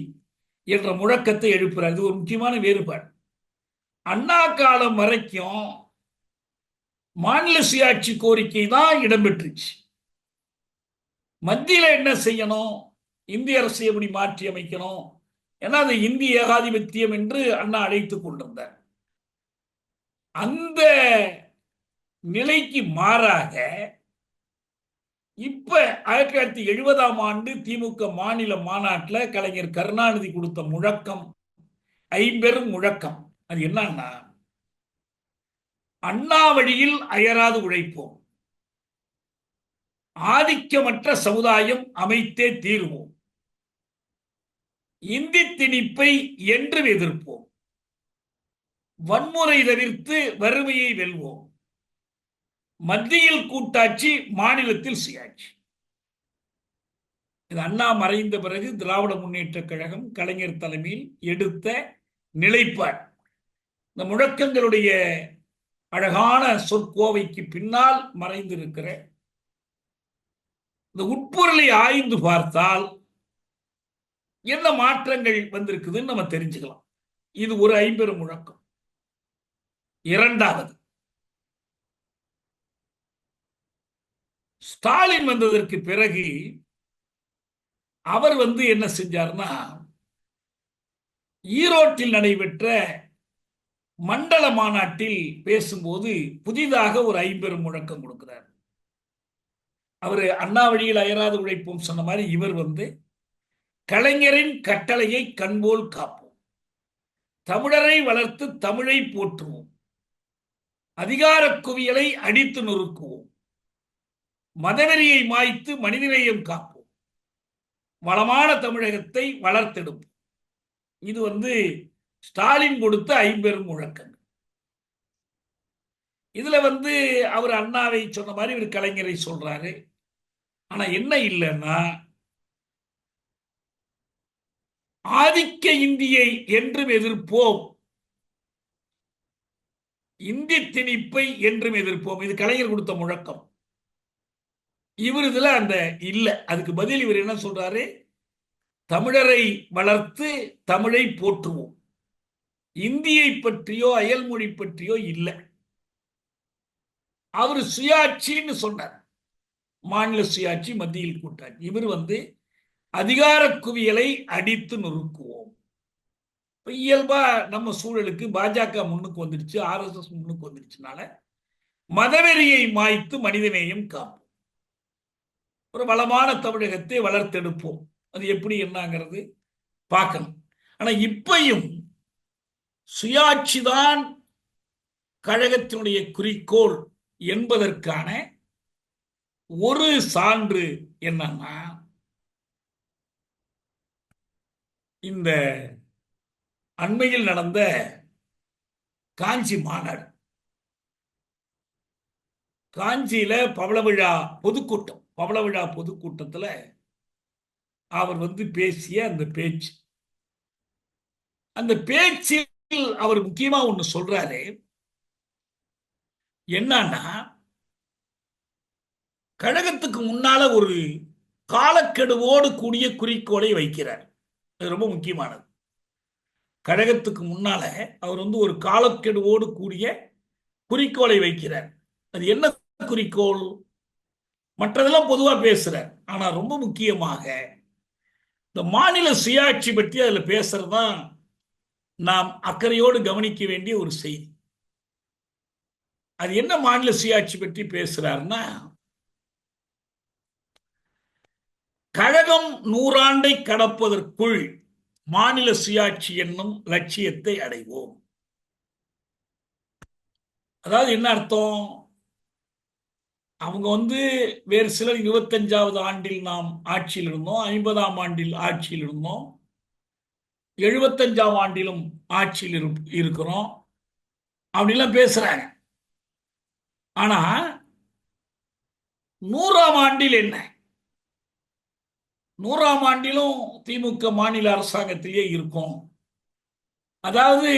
[SPEAKER 1] என்ற முழக்கத்தை எழுப்புறார். இது ஒரு முக்கியமான வேறுபாடு. அண்ணா காலம் வரைக்கும் மாநில சுயாட்சி கோரிக்கை தான் இடம்பெற்றுச்சு. மத்தியில என்ன செய்யணும், இந்திய அரசை எப்படி மாற்றி அமைக்கணும், ஏன்னா அது இந்திய ஏகாதிபத்தியம் என்று அண்ணா அழைத்துக் கொண்டிருந்தார். அந்த நிலைக்கு மாறாக இப்ப 1970 திமுக மாநில மாநாட்டில் கலைஞர் கருணாநிதி கொடுத்த முழக்கம், ஐம்பெரும் முழக்கம். அது என்னன்னா, அண்ணா வழியில் அயராது உழைப்போம், ஆதிக்கமற்ற சமுதாயம் அமைத்தே தீர்வோம், இந்தி திணிப்பை என்றும் எதிர்ப்போம், வன்முறை தவிர்த்து வறுமையை வெல்வோம், மத்தியில் கூட்டாட்சி மாநிலத்தில் சுயாட்சி. இது அண்ணா மறைந்த பிறகு திராவிட முன்னேற்ற கழகம் கலைஞர் தலைமையில் எடுத்த நிலைப்பாடு. இந்த முழக்கங்களுடைய அழகான சொற்கோவைக்கு பின்னால் மறைந்திருக்கிற இந்த உட்பொருளை ஆய்ந்து பார்த்தால் என்ன மாற்றங்கள் வந்திருக்குதுன்னு நம்ம தெரிஞ்சுக்கலாம். இது ஒரு ஐம்பெரும் முழக்கம். இரண்டாவது, ஸ்டாலின் வந்ததற்கு பிறகு அவர் என்ன செஞ்சார்னா, ஈரோட்டில் நடைபெற்ற மண்டல மாநாட்டில் பேசும்போது புதிதாக ஒரு ஐம்பெரும் முழக்கம் கொடுக்கிறார். அவர் அண்ணா வழியில் அயராது உழைப்போம் சொன்ன மாதிரி இவர் கலைஞரின் கட்டளையை கண்போல் காப்போம், தமிழரை வளர்த்து தமிழை போற்றுவோம், அதிகார குவியலை அடித்து நொறுக்குவோம், மதவெறியை மாய்த்து மனிதநேயம் காப்போம், வளமான தமிழகத்தை வளர்த்தெடுப்போம். இது ஸ்டாலின் கொடுத்த ஐம்பெரும் முழக்கங்கள். இதுல அவர் அண்ணாவை சொன்ன மாதிரி இவர் கலைஞரை சொல்றாரு. ஆனா என்ன இல்லைன்னா, ஆதிக்க இந்தியை என்றும் எதிர்ப்போம், இந்தி திணிப்பை என்றும் எதிர்ப்போம். இது கலைஞர் கொடுத்த முழக்கம். இவர் இதுல அந்த இல்ல. அதுக்கு பதில் இவர் என்ன சொல்றாரு, தமிழரை வளர்த்து தமிழை போற்றுவோம், இந்தியை பற்றியோ அயல்மொழி பற்றியோ இல்லை. அவர் சுயாட்சின்னு சொன்னார், மாநில சுயாட்சி மத்தியில் கூட்டாட்சி. இவர் அதிகார குவியலை அடித்து நொறுக்குவோம். இயல்பா நம்ம சூழலுக்கு பாஜக முன்னுக்கு வந்துடுச்சு, RSS முன்னுக்கு வந்துடுச்சுனால மதவெறியை மாய்த்து மனிதநேயம் காப்போம், ஒரு வளமான தமிழகத்தை வளர்த்தெடுப்போம். அது எப்படி என்னங்கிறது பார்க்கணும். ஆனா இப்பையும் சுயாட்சிதான் கழகத்தினுடைய குறிக்கோள் என்பதற்கான ஒரு சான்று என்னன்னா, இந்த அண்மையில் நடந்த காஞ்சி மாநாடு, காஞ்சியில பவள விழா பொதுக்கூட்டத்தில் அவர் பேசிய அந்த பேச்சு, அந்த பேச்சில் அவர் முக்கியமா ஒண்ணு சொல்றாரு. என்னன்னா, கழகத்துக்கு முன்னால ஒரு காலக்கெடுவோடு கூடிய குறிக்கோளை வைக்கிறார். அது ரொம்ப முக்கியமானது. கழகத்துக்கு முன்னால அவர் வந்து ஒரு காலக்கெடுவோடு கூடிய குறிக்கோளை வைக்கிறார். அது என்ன குறிக்கோள்? மற்றதெல்லாம் பொதுவா பேசுறார். ஆனா ரொம்ப முக்கியமாக இந்த மாநில சுயாட்சி பற்றி அதுல பேசுறதுதான் நாம் அக்கறையோடு கவனிக்க வேண்டிய ஒரு செய்தி. அது என்ன மாநில சுயாட்சி பற்றி பேசுறாருன்னா, கழகம் 100 ஆண்டை கடப்பதற்குள் மாநில சுயாட்சி என்னும் லட்சியத்தை அடைவோம். அதாவது என்ன அர்த்தம்? அவங்க வந்து வேறு சிலர் 25வது ஆண்டில் நாம் ஆட்சியில் இருந்தோம், 50ஆம் ஆண்டில் ஆட்சியில் இருந்தோம், 75ஆம் ஆண்டிலும் ஆட்சியில் இருக்கிறோம் அப்படிலாம் பேசுறாங்க. ஆனா 100ஆம் ஆண்டில் என்ன? 100ஆம் ஆண்டிலும் திமுக மாநில அரசாங்கத்திலேயே இருக்கும். அதாவது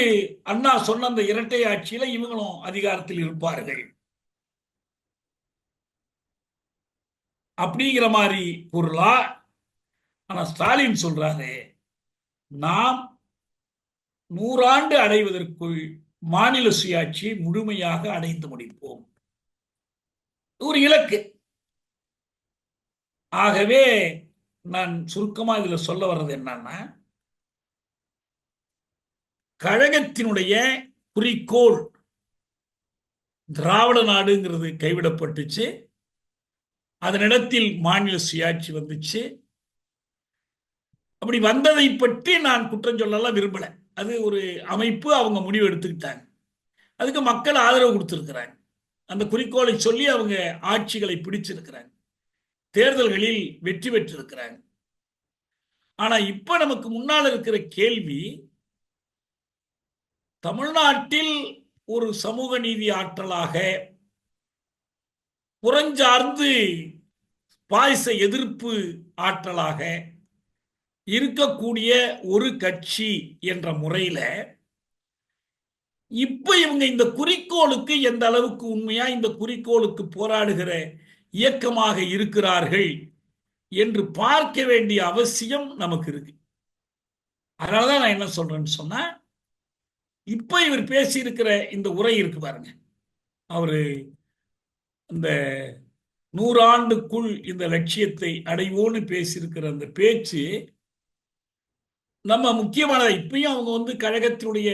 [SPEAKER 1] அண்ணா சொன்ன அந்த இரட்டை ஆட்சியில இவங்களும் அதிகாரத்தில் இருப்பார்கள் அப்படிங்கிற மாதிரி பொருளா? ஆனா ஸ்டாலின் சொல்றாரு, நாம் 100 ஆண்டு அடைவதற்குள் மாநில சுயாட்சியை முழுமையாக அடைந்து முடிப்போம். ஒரு இலக்கு. ஆகவே நான் சுருக்கமா இதுல சொல்ல வர்றது என்னன்னா, கழகத்தினுடைய குறிக்கோள் திராவிட நாடுங்கிறது கைவிடப்பட்டுச்சு. அதனிடத்தில் மாநில சுயாட்சி வந்துச்சு. அப்படி வந்ததை பற்றி நான் குற்றம் சொல்லலாம் விரும்பல. அது ஒரு அமைப்பு, அவங்க முடிவு எடுத்துக்கிட்டாங்க. அதுக்கு மக்கள் ஆதரவு கொடுத்திருக்கிறாங்க. அந்த குறிக்கோளை சொல்லி அவங்க ஆட்சிகளை பிடிச்சிருக்கிறாங்க, தேர்தல்களில் வெற்றி பெற்றிருக்கிறாங்க. ஆனா இப்ப நமக்கு முன்னால் இருக்கிற கேள்வி, தமிழ்நாட்டில் ஒரு சமூக நீதி ஆற்றலாக புறஞ்சார்ந்து பாய்ச எதிர்ப்பு ஆற்றலாக இருக்கக்கூடிய ஒரு கட்சி என்ற முறையில இப்ப இவங்க இந்த குறிக்கோளுக்கு எந்த அளவுக்கு உண்மையா இந்த குறிக்கோளுக்கு போராடுகிற இயக்கமாக இருக்கிறார்கள் என்று பார்க்க வேண்டிய அவசியம் நமக்கு இருக்கு. அதனாலதான் நான் என்ன சொல்றேன்னு சொன்னா, இப்ப இவர் பேசி இருக்கிற இந்த உரை இருக்கு பாருங்க, அவரு இந்த 100 ஆண்டுக்குள் இந்த லட்சியத்தை அடைவோன்னு பேசியிருக்கிற அந்த பேச்சு நம்ம முக்கியமானது. இப்பயும் அவங்க வந்து கழகத்தினுடைய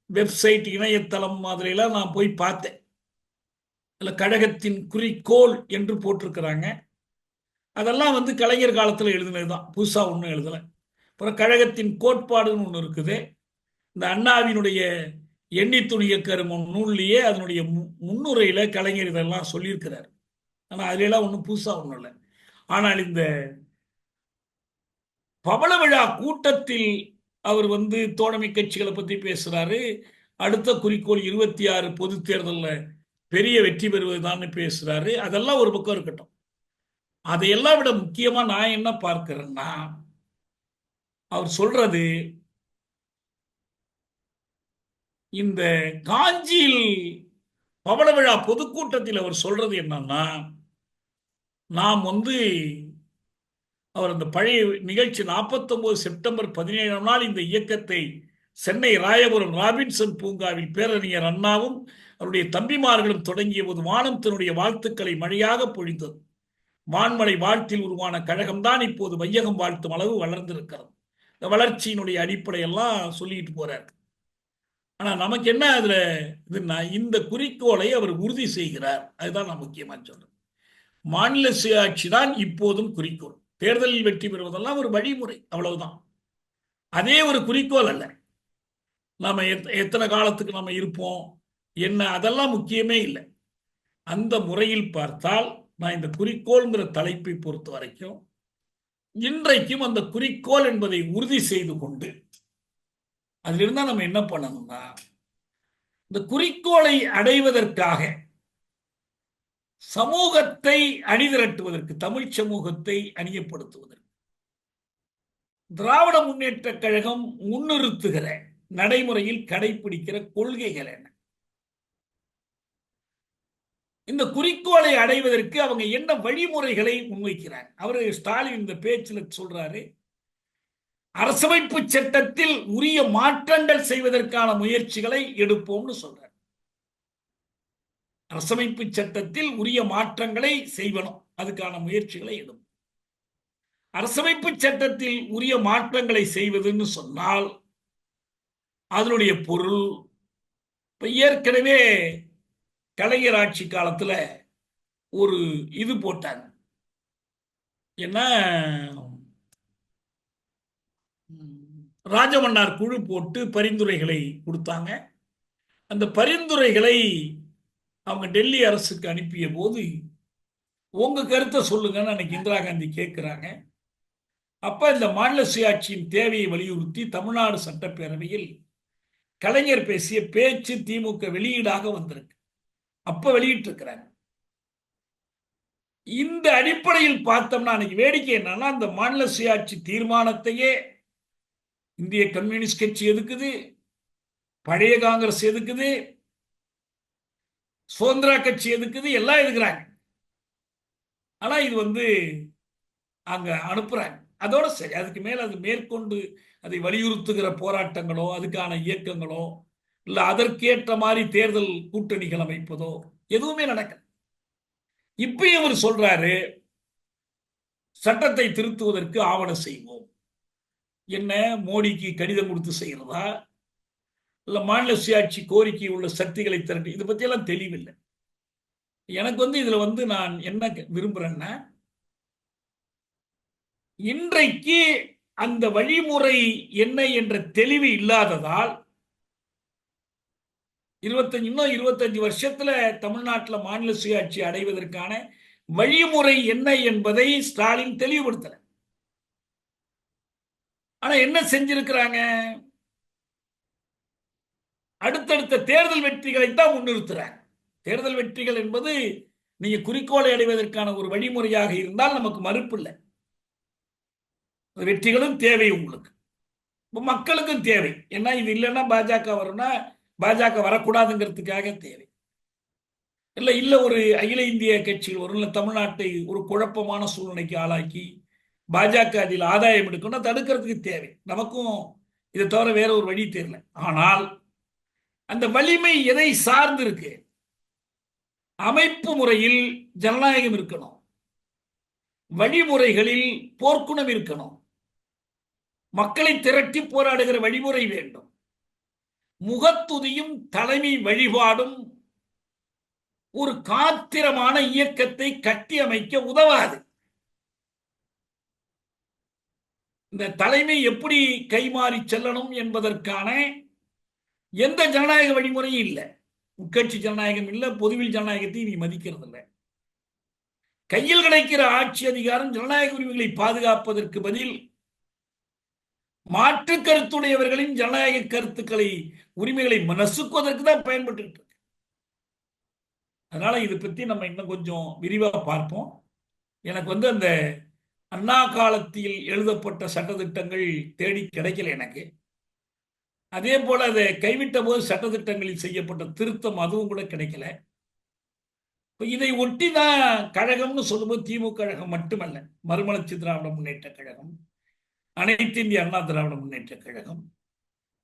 [SPEAKER 1] வெப்சைட், இணையதளம் மாதிரிலாம் நான் போய் பார்த்தேன். அதுல கழகத்தின் குறிக்கோள் என்று போட்டிருக்கிறாங்க. அதெல்லாம் வந்து கலைஞர் காலத்தில் எழுதினதுதான், புதுசா ஒன்றும் எழுதலை. அப்புறம் கழகத்தின் கோட்பாடுன்னு ஒன்று இருக்குது. இந்த அண்ணாவினுடைய எண்ணி துணிய கருமம் நூல்லையே அதனுடைய முன்னுரையில கலைஞர் இதெல்லாம் சொல்லியிருக்கிறார். ஆனா அதுல எல்லாம் ஒன்றும் புதுசா ஒன்றும் இல்லை. ஆனால் இந்த பவள விழா கூட்டத்தில் அவர் வந்து தோழமை கட்சிகளை பத்தி பேசுறாரு. அடுத்த குறிக்கோள் 26 பொது தேர்தலில் பெரிய வெற்றி பெறுவதுதான் பேசுறாரு. அதெல்லாம் ஒரு பக்கம் இருக்கட்டும். அதையெல்லாம் விட முக்கியமா நான் என்ன பார்க்கிறேன்னா, அவர் சொல்றது இந்த காஞ்சியில் பவள விழா பொதுக்கூட்டத்தில் அவர் சொல்றது என்னன்னா, நாம் வந்து அவர் அந்த பழைய நிகழ்ச்சி 49 செப்டம்பர் 17ஆம் நாள் இந்த இயக்கத்தை சென்னை ராயபுரம் ராபின்சன் பூங்காவில் பேரறிஞர் அண்ணாவும் அவருடைய தம்பிமார்களும் தொடங்கிய போது வானம் தன்னுடைய வாழ்த்துக்களை மழையாக பொழிந்தது. வான்மலை வாழ்த்தில் உருவான கழகம்தான் இப்போது வையகம் வாழ்த்தும் அளவு வளர்ந்திருக்கிறது. இந்த வளர்ச்சியினுடைய அடிப்படையெல்லாம் சொல்லிட்டு போறார். ஆனா நமக்கு என்ன அதுல இதுன்னா, இந்த குறிக்கோளை அவர் உறுதி செய்கிறார். அதுதான் நான் முக்கியமா சொல்றேன். மாநில சுயாட்சி தான் இப்போதும் குறிக்கோள். தேர்தலில் வெற்றி பெறுவதெல்லாம் ஒரு வழிமுறை, அவ்வளவுதான். அதே ஒரு குறிக்கோள் அல்ல. நாம எத்தனை காலத்துக்கு நம்ம இருப்போம் என்ன, அதெல்லாம் முக்கியமே இல்லை. அந்த முறையில் பார்த்தால் நான் இந்த குறிக்கோள்ங்கிற தலைப்பை பொறுத்த வரைக்கும் இன்றைக்கும் அந்த குறிக்கோள் என்பதை உறுதி செய்து கொண்டு அதிலிருந்தா நம்ம என்ன பண்ணணும்னா, இந்த குறிக்கோளை அடைவதற்காக சமூகத்தை அணிதிரட்டுவதற்கு, தமிழ் சமூகத்தை அணியப்படுத்துவதற்கு திராவிட முன்னேற்ற கழகம் முன்னிறுத்துகிற நடைமுறையில் கடைபிடிக்கிற கொள்கைகள் என்ன, இந்த குறிக்கோளை அடைவதற்கு அவங்க என்ன வழிமுறைகளை முன்வைக்கிறாங்க. அவரு ஸ்டாலின் இந்த பேச்சில் சொல்றாரு, அரசமைப்பு சட்டத்தில் உரிய மாற்றங்கள் செய்வதற்கான முயற்சிகளை எடுப்போம்னு சொல்றார். அரசமைப்பு சட்டத்தில் உரிய மாற்றங்களை செய்வனும், அதுக்கான முயற்சிகளை எடுப்போம். அரசமைப்பு சட்டத்தில் உரிய மாற்றங்களை செய்வதுன்னு சொன்னால் அதனுடைய பொருள், இப்ப ஏற்கனவே கலைஞர் ஆட்சி காலத்துல ஒரு இது போட்டாங்க, என்ன, ராஜமன்னார் குழு போட்டு பரிந்துரைகளை கொடுத்தாங்க. அந்த பரிந்துரைகளை அவங்க டெல்லி அரசுக்கு அனுப்பிய போது உங்க கருத்தை சொல்லுங்கன்னு அன்னைக்கு இந்திரா காந்தி கேட்கிறாங்க. அப்ப இந்த மாநில சுயாட்சியின் தேவையை வலியுறுத்தி தமிழ்நாடு சட்டப்பேரவையில் கலைஞர் பேசிய பேச்சு திமுக வெளியீடாக வந்திருக்கு. அப்ப வெளியிட்டு இருக்கிறாங்க. இந்த அடிப்படையில் பார்த்தோம்னா அன்னைக்கு வேடிக்கை என்னன்னா, அந்த மாநில சுயாட்சி தீர்மானத்தையே இந்திய கம்யூனிஸ்ட் கட்சி எதுக்குது, பழைய காங்கிரஸ் எதுக்குது, சுதந்திரா கட்சி எதுக்குது, எல்லாம் எதுக்குறாங்க. ஆனா இது அங்க அனுப்புறாங்க. அதோட சரி, அதுக்கு மேல அது மேற்கொண்டு அதை வலியுறுத்துகிற போராட்டங்களோ அதுக்கான இயக்கங்களோ இல்ல அதற்கேற்ற மாதிரி தேர்தல் கூட்டணிகள் அமைப்பதோ எதுவுமே நடக்கல. இப்பயும் அவர் சொல்றாரு, சட்டத்தை திருத்துவதற்கு ஆவணம் செய்வோம். என்ன, மோடிக்கு கடிதம் கொடுத்து செய்யறதா இல்ல மாநில சுயாட்சி கோரிக்கை உள்ள சக்திகளை திரட்டி, இதை பத்தி எல்லாம் தெளிவில்லை. எனக்கு இதுல நான் என்ன விரும்புறேன்னா, இன்றைக்கு அந்த வழிமுறை என்ன என்ற தெளிவு இல்லாததால் 25 வருஷத்துல தமிழ்நாட்டில் மாநில சுயாட்சி அடைவதற்கான வழிமுறை என்ன என்பதை ஸ்டாலின் தெளிவுபடுத்தல. ஆனா என்ன செஞ்சிருக்கிறாங்க, அடுத்தடுத்த தேர்தல் வெற்றிகளைத்தான் முன்னிறுத்துறாங்க. தேர்தல் வெற்றிகள் என்பது நீங்க குறிக்கோளை அடைவதற்கான ஒரு வழிமுறையாக இருந்தால் நமக்கு மறுப்பு இல்லை. வெற்றிகளும் தேவை உங்களுக்கு, மக்களுக்கும் தேவை. ஏன்னா இது இல்லைன்னா பாஜக வரும்னா பாஜக வரக்கூடாதுங்கிறதுக்காக தேவை. இல்ல ஒரு அகில இந்திய கட்சிகள் வரும், இல்லை தமிழ்நாட்டை ஒரு குழப்பமான சூழ்நிலைக்கு ஆளாக்கி பாஜக அதில் ஆதாயம் எடுக்கணும், தடுக்கிறதுக்கு தேவை. நமக்கும் இதை தவிர வேற ஒரு வழி தெரியல. ஆனால் அந்த வலிமை எதை சார்ந்து இருக்கு, அமைப்பு முறையில் ஜனநாயகம் இருக்கணும், வழிமுறைகளில் போர்க்குணம் இருக்கணும், மக்களை திரட்டி போராடுகிற வழிமுறை வேண்டும். முகத்துதியும் தலைமை வழிபாடும் ஒரு காத்திரமான இயக்கத்தை கட்டி அமைக்க உதவாது. இந்த தலைமை எப்படி கைமாறி செல்லணும் என்பதற்கான எந்த ஜனநாயக வழிமுறையும் இல்லை. உட்கட்சி ஜனநாயகம் இல்லை, பொதுவில் ஜனநாயகத்தை நீ மதிக்கிறது இல்லை. கையில் கிடைக்கிற ஆட்சி அதிகாரம் ஜனநாயக உரிமைகளை பாதுகாப்பதற்கு பதில் மாற்று கருத்துடையவர்களின் ஜனநாயக கருத்துக்களை உரிமைகளை நசுக்குவதற்கு தான் பயன்பட்டு இருக்கு. அதனால இதை பத்தி நம்ம இன்னும் கொஞ்சம் விரிவா பார்ப்போம். எனக்கு அந்த அண்ணா காலத்தில் எழுதப்பட்ட சட்டத்திட்டங்கள் தேடி கிடைக்கல எனக்கு. அதே போல அதை கைவிட்ட போது சட்டத்திட்டங்களில் செய்யப்பட்ட திருத்தம் அதுவும் கூட கிடைக்கல. இதை ஒட்டி தான் கழகம்னு சொல்லும்போது திமுக கழகம் மட்டுமல்ல, மறுமலர்ச்சி திராவிட முன்னேற்ற கழகம், அனைத்து இந்திய அண்ணா திராவிட முன்னேற்ற கழகம்,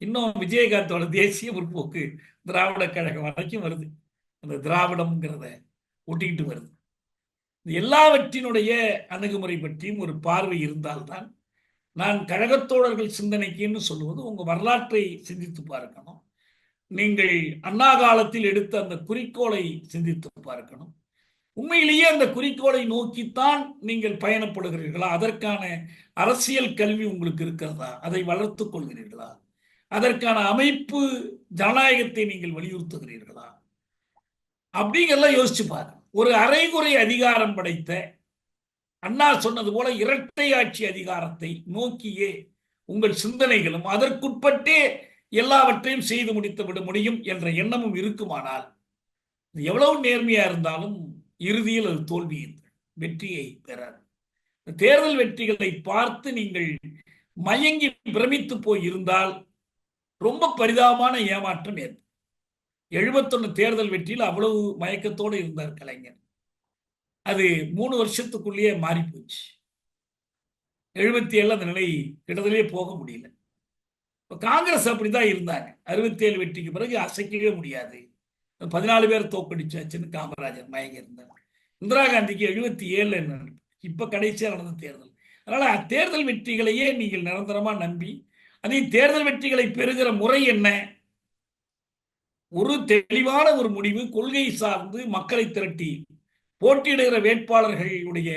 [SPEAKER 1] இன்னும் விஜயகாந்தோட தேசிய முற்போக்கு திராவிட கழகம் வரைக்கும் வருது. அந்த திராவிடம்ங்கிறத ஒட்டிக்கிட்டு வருது. எல்லாவற்றினுடைய அணுகுமுறை பற்றியும் ஒரு பார்வை இருந்தால்தான், நான் கழகத்தோழர்கள் சிந்தனைக்குன்னு சொல்லுவது உங்க வரலாற்றை சிந்தித்து பார்க்கணும். நீங்கள் அண்ணா காலத்தில் எடுத்த அந்த குறிக்கோளை சிந்தித்து பார்க்கணும். உண்மையிலேயே அந்த குறிக்கோளை நோக்கித்தான் நீங்கள் பயணப்படுகிறீர்களா? அதற்கான அரசியல் கல்வி உங்களுக்கு இருக்கிறதா? அதை வளர்த்துக் கொள்கிறீர்களா? அதற்கான அமைப்பு ஜனநாயகத்தை நீங்கள் வலியுறுத்துகிறீர்களா? அப்படிங்கெல்லாம் யோசிச்சு பாருங்க. ஒரு அரைகுறை அதிகாரம் படைத்த அண்ணா சொன்னது போல இரட்டை ஆட்சி அதிகாரத்தை நோக்கியே உங்கள் சிந்தனைகளும் அதற்குட்பட்டே எல்லாவற்றையும் செய்து முடித்து விட முடியும் என்ற எண்ணமும் இருக்குமானால், எவ்வளவு நேர்மையா இருந்தாலும் இறுதியில் அது தோல்வியை வெற்றியை பெறாது. தேர்தல் வெற்றிகளை பார்த்து நீங்கள் மயங்கி பிரமித்து போய் இருந்தால் ரொம்ப பரிதாபமான ஏமாற்றம் ஏற்படும். 71 தேர்தல் வெற்றியில் அவ்வளவு மயக்கத்தோடு இருந்தார் கலைஞர். அது 3 வருஷத்துக்குள்ளேயே மாறி போச்சு. 77 அந்த நிலை கிட்டத்திலே போக முடியல. இப்ப காங்கிரஸ் அப்படிதான் இருந்தாங்க. 67 வெற்றிக்கு பிறகு அசைக்கவே முடியாது. 14 பேர் தோக்கடிச்சாச்சுன்னு காமராஜர் மயங்கி இருந்தார். இந்திரா காந்திக்கு 77 என்ன, இப்ப கடைசியா நடந்த தேர்தல். அதனால தேர்தல் வெற்றிகளையே நீங்கள் நிரந்தரமா நம்பி, அதே தேர்தல் வெற்றிகளை பெறுகிற முறை என்ன? ஒரு தெளிவான ஒரு முடிவு, கொள்கை சார்ந்து மக்களை திரட்டி போட்டியிடுகிற வேட்பாளர்களுடைய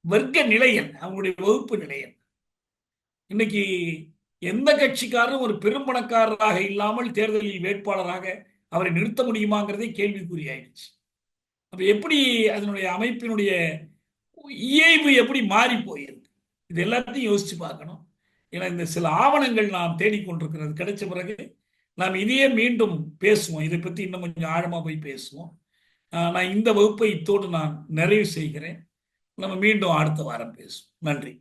[SPEAKER 1] வர்க்க நிலை என்ன, அவங்களுடைய வகுப்பு நிலை என்ன? இன்னைக்கு எந்த கட்சிக்காரரும் ஒரு பெரும் பணக்காரராக இல்லாமல் தேர்தலில் வேட்பாளராக அவரை நிறுத்த முடியுமாங்கிறதே கேள்விக்குறியாயிடுச்சு. அப்ப எப்படி அதனுடைய அமைப்பினுடைய இயல்பு எப்படி மாறி போயிருக்கு, இது எல்லாத்தையும் யோசிச்சு பார்க்கணும். ஏன்னா இந்த சில ஆவணங்கள் நாம் தேடிக்கொண்டிருக்கிறது, கிடைச்ச பிறகு நாம் இதையே மீண்டும் பேசுவோம். இதை பத்தி இன்னும் கொஞ்சம் ஆழமா போய் பேசுவோம். நான் இந்த வகுப்பை இத்தோடு நான் நிறைவு செய்கிறேன். நம்ம மீண்டும் அடுத்த வாரம் பேசுவோம். நன்றி.